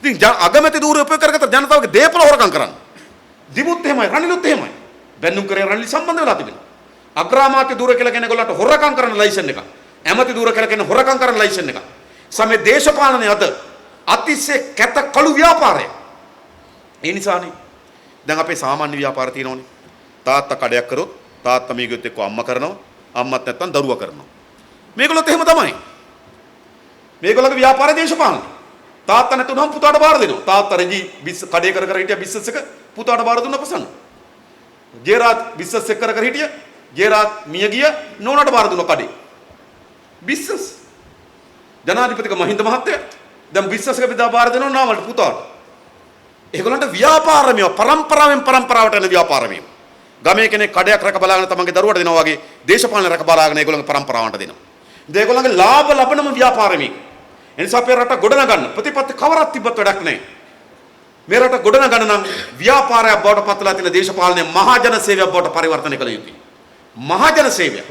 ඉතින් අගමැති ධූරය උපයෝග කරගත්ත ජනතාවගේ දේපල හොරකම් කරන්න. දිමුත් එහෙමයි, රනිලුත් එහෙමයි. බැන්නුම් කරේ රනිල් සම්බන්ධ වෙලා තිබෙනවා. අග්‍රාමාත්‍ය ධූරය කියලා කියන ඒගොල්ලන්ට හොරකම් කරන ලයිසන් එකක්. ඇමති ධූරය කියලා කියන හොරකම් කරන ලයිසන් එකක්. සමේ දේශපාලනයේ අද අතිශය කැත කළු ව්‍යාපාරය. ඒ නිසානේ දැන් අපේ සාමාන්‍ය ව්‍යාපාර තියෙනෝනේ. තාත්තා කඩයක් කරොත් තාත්තා මේකෙත් එක්ක අම්මා කරනවා. අම්මත් නැත්තම් දරුවා කරනවා. මේගොල්ලොත් එහෙම තමයි. මේගොල්ලෝගේ ව්‍යාපාර දේශපාලනය. තාත්තා නැතුනම පුතාට බාර දෙනවා. තාත්තා රජි කඩේ කර හිටිය බිස්නස් එක පුතාට බාර දුන්න පසන්න. ජේරාත් බිස්නස් එක කර හිටිය ජේරාත් මිය ගිය නෝනාට බාර දුන්න කඩේ. බිස්නස් ජනාධිපතික මහින්ද මහත්තයා දැන් බිස්නස් එක බෙදා බාර දෙනවා නාමල්ට පුතාට. ඒගොල්ලන්ට ව්‍යාපාරමය පරම්පරාවෙන් පරම්පරාවට යන ව්‍යාපාරමය. ගමේ කෙනෙක් කඩයක් රැක බලාගෙන තමන්ගේ දරුවට දෙනවා වගේ දේශපාලන රැක බලාගෙන ඒගොල්ලන්ගේ පරම්පරාවන්ට දෙනවා. ඉතින් ඒගොල්ලන්ගේ ලාභ ලබනම ව්‍යාපාරමය. එනිසා අපේ රට ගොඩනගන්න ප්‍රතිපත්ති කවරක් තිබ්බත් වැඩක් නැහැ. මේ රට ගොඩනගන්න නම් ව්‍යාපාරයක් බවට පත්වලා තියෙන දේශපාලනය මහජන සේවයක් බවට පරිවර්තනය කළ යුතුයි. මහජන සේවය.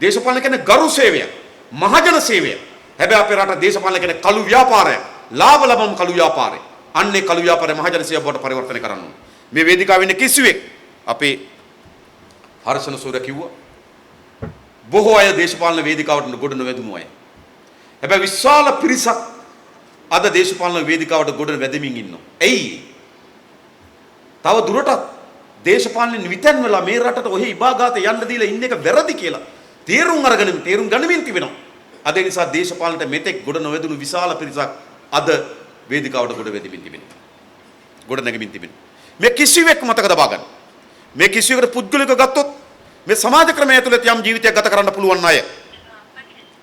දේශපාලන කියන්නේ ගරු සේවය. මහජන සේවය. හැබැයි අපේ රට දේශපාලන කියන්නේ කළු ව්‍යාපාරයක්. ලාභ ලබන කළු ව්‍යාපාරය. අන්නේ කළු ව්‍යාපාරය මහජන සේවය බවට පරිවර්තනය කරන්න ඕනේ. මේ වේදිකාවේ ඉන්න කිසිවෙක් අපේ හර්ෂණ සූර්ය කිව්වා බොහෝ අය දේශපාලන වේදිකාවට ගොඩ නොවැදුණු අය. හැබැයි විශාල පිරිසක් අද දේශපාලන වේදිකාවට ගොඩ වැදෙමින් ඉන්නවා. ඇයි? තව දුරටත් දේශපාලන විතන් වෙලා මේ රටට ඔහි ඉබාගාත යන්න දීලා ඉන්න එක වැරදි කියලා තේරුම් ගනිමින් තිබෙනවා. අද ඒ නිසා දේශපාලනට මෙතෙක් ගොඩ නොවැදුණු විශාල පිරිසක් අද වේදිකාවට ගොඩ වැදෙමින් තිබෙනවා. ගොඩ නැගෙමින් තිබෙනවා. මේ කිසිවෙක් මතක තබා ගන්න. මේ කිසිවෙකුට පුද්ගලිකව ගත්තොත් මේ සමාජ ක්‍රමය ඇතුළත යම් ජීවිතයක් ගත කරන්න පුළුවන් අය.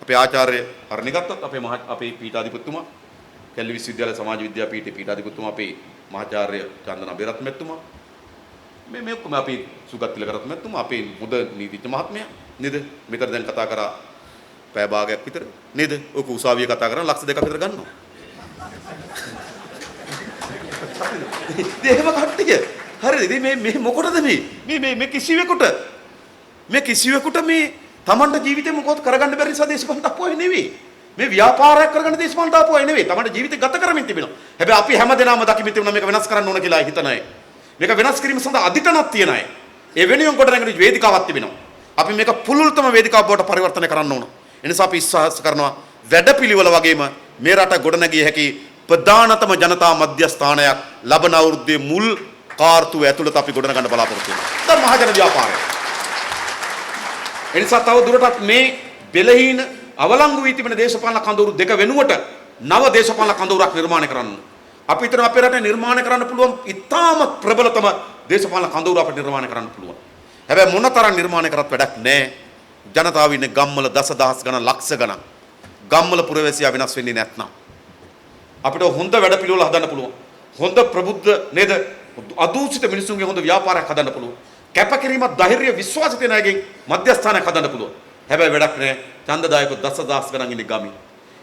අපේ ආචාර්ය අරණි ගත්තත් අපේ පීඨාධිපතිතුමා කැලණි විශ්වවිද්‍යාල සමාජ විද්‍යා පීඨේ පීඨාධිපතිතුමා අපේ මහාචාර්ය චන්දන අබේරත්න මැතිතුමා මේ ඔක්කොම අපේ සුගත් තිලකරත්න මැතිතුමා අපේ මුද නීතිඥ මහත්මයා නේද? මෙතන දැන් කතා කරා පැය භාගයක් විතර නේද? ඔක උසාවියේ කතා කරන ලක්ෂ 2ක් විතර ගන්නවා. එහෙම කට්ටිය. හරිද? ඉතින් මේ මොකටද මේ කිසිවෙකුට මේ තමන්ට ජීවිතේ මොකවත් කරගන්න බැරි නිසා දේශපාලනට අපෝය නෙවෙයි. මේ ව්‍යාපාරයක් කරගන්න දේශපාලනට අපෝය නෙවෙයි. තමන්ට ජීවිතේ ගත කරමින් තිබෙනවා. හැබැයි අපි හැමදේනම දකිමින් තිබුණා මේක වෙනස් කරන්න ඕන කියලා හිතන අය. මේක වෙනස් කිරීම සඳහා අදිටනක් තියන අය. ඒ වෙනුවෙන් කොට නැගෙන වේදිකාවක් තිබෙනවා. අපි මේක පුළුල්තම වේදිකාවක් බවට පරිවර්තනය කරන්න ඕන. ඒ නිසා අපි විශ්වාස කරනවා වැඩපිළිවෙල වගේම මේ රට ගොඩනැගිය හැකි ප්‍රධානතම ජනතා මධ්‍යස්ථානයක් ලබන අවුරුද්දේ මුල් කාර්තුව ඇතුළත අපි ගොඩනගන්න බලාපොරොත්තු වෙනවා. දැන් මහජන ව්‍යාපාරය. එනිසා තව දුරටත් මේ බෙලහීන අවලංගු වී තිබෙන දේශපාලන කඳවුරු දෙක වෙනුවට නව දේශපාලන කඳවුරක් නිර්මාණය කරන්න. අපි හිතන අපේ රටේ නිර්මාණය කරන්න පුළුවන් ඉතාම ප්‍රබලතම දේශපාලන කඳවුර අපිට නිර්මාණය කරන්න පුළුවන්. හැබැයි මොනතරම් නිර්මාණය කරත් වැඩක් නැහැ. ජනතාව ඉන්නේ ගම්වල දසදහස් ගණන් ලක්ෂ ගණන්. ගම්වල පුරවැසියා වෙනස් වෙන්නේ නැත්නම් අපිට හොඳ වැඩපිළිවෙල හදන්න පුළුවන්. හොඳ ප්‍රබුද්ධ නේද? අදූෂිත මිනිසුන්ගේ හොඳ ව්‍යාපාරයක් හදන්න පුළුවන්. කැපකිරීමක් ධෛර්ය විශ්වාස තියෙන අයගෙන් මධ්‍යස්ථානයක් හදන්න පුළුවන්. හැබැයි වැඩක් නැහැ. ඡන්දදායක දසදහස් ගණන් ඉන්නේ ගමේ.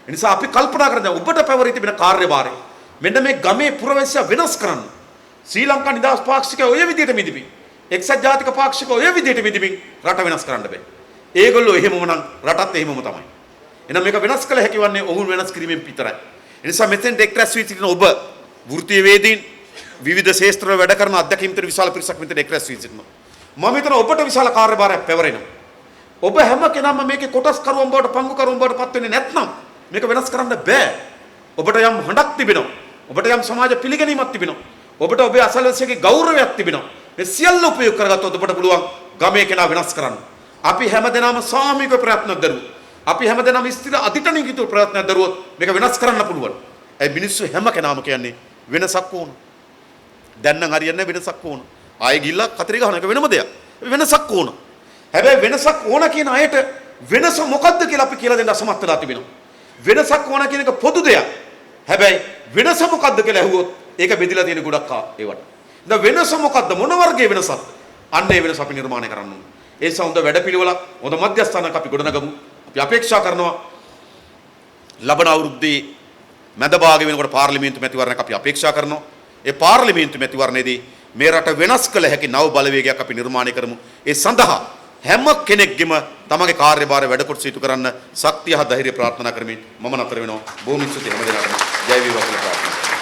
ඒ නිසා අපි කල්පනා කරන ඔබට පැවරී තිබෙන කාර්යභාරය මෙන්න මේ ගමේ පුරවැසියා වෙනස් කරන්න. ශ්‍රී ලංකා නිදහස් පාක්ෂිකයෝ ඔය විදිහට මිදිමින් එක්සත් ජාතික පාක්ෂිකයෝ ඔය විදිහට මිදිමින් රට වෙනස් කරන්න බෑ. ඒගොල්ලෝ එහෙමම නම් රටත් එහෙමම තමයි. එහෙනම් මේක වෙනස් කළ හැකි වන්නේ ඔවුන් වෙනස් කිරීමෙන් විතරයි. ඒ නිසා මෙතෙන් එක්රැස් වී සිටින ඔබ වෘත්තීය වේදීන් විවිධ ශාස්ත්‍රවල වැඩ කරන අධ්‍යක්ෂින්තර විශාල පිරිසක් මෙතන එක්රැස් වී සිටිනවා. මම හිතන ඔබට විශාල කාර්යභාරයක් පැවරෙනවා. ඔබ හැම කෙනාම මේකේ කොටස් කරුවන් බවට පංගු කරුවන් බවට පත් වෙන්නේ නැත්නම් මේක වෙනස් කරන්න බෑ. ඔබට යම් හඬක් තිබෙනවා. ඔබට යම් සමාජ පිළිගැනීමක් තිබෙනවා. ඔබට ඔබේ අසල්වැසියගේ ගෞරවයක් තිබෙනවා. මේ සියල්ල උපයෝග කරගත්තොත් ඔබට පුළුවන් ගමේ කෙනා වෙනස් කරන්න. අපි හැමදෙනාම සාමූහික ප්‍රයත්නයක් දරුවොත් අපි හැමදෙනාම ස්ථිර අධිටනින් යුතු ප්‍රයත්නයක් දරුවොත් මේක වෙනස් කරන්න පුළුවන්. ඒ මිනිස්සු හැම කෙනාම කියන්නේ වෙනසක් ඕන. දැන් නම් හරියන්නේ වෙනසක් ඕන. ආයෙ ගිල්ලා කතරි ගහන එක වෙනම දෙයක්. වෙනසක් ඕන. හැබැයි වෙනසක් ඕන කියන අයට වෙනස මොකද්ද කියලා අපි කියලා දෙන්න අසමත් වෙලා තිබෙනවා. වෙනසක් ඕන කියන එක පොදු දෙයක්. හැබැයි වෙනස මොකද්ද කියලා ඇහුවොත් ඒක බෙදිලා තියෙන ගොඩක් ඒවට. දැන් වෙනස මොකද්ද? මොන වර්ගයේ වෙනසක්ද? අන්න ඒ වෙනස අපි නිර්මාණය කරන්න ඕනේ. ඒ නිසා හොඳ වැඩපිළිවෙලක් හොඳ මධ්‍යස්ථානයක් අපි ගොඩනගමු. අපි අපේක්ෂා කරනවා ලබන අවුරුද්දේ මැද භාගය වෙනකොට පාර්ලිමේන්තු මැතිවරණයක් අපි අපේක්ෂා කරනවා. ඒ පාර්ලිමේන්තු මැතිවරණයේදී මේ රට වෙනස් කළ හැකි නව බලවේගයක් අපි නිර්මාණය කරමු. ඒ සඳහා හැම කෙනෙක්ගෙම තමගේ කාර්යභාරය වැඩ කොට සිදු කරන්න ශක්තිය හා ධෛර්යය ප්‍රාර්ථනා කරමින් මම නතර වෙනවා. බොහොම ස්තුතියි හැම දිනකටම ජය වේවා කියලා ප්‍රාර්ථනා කරනවා.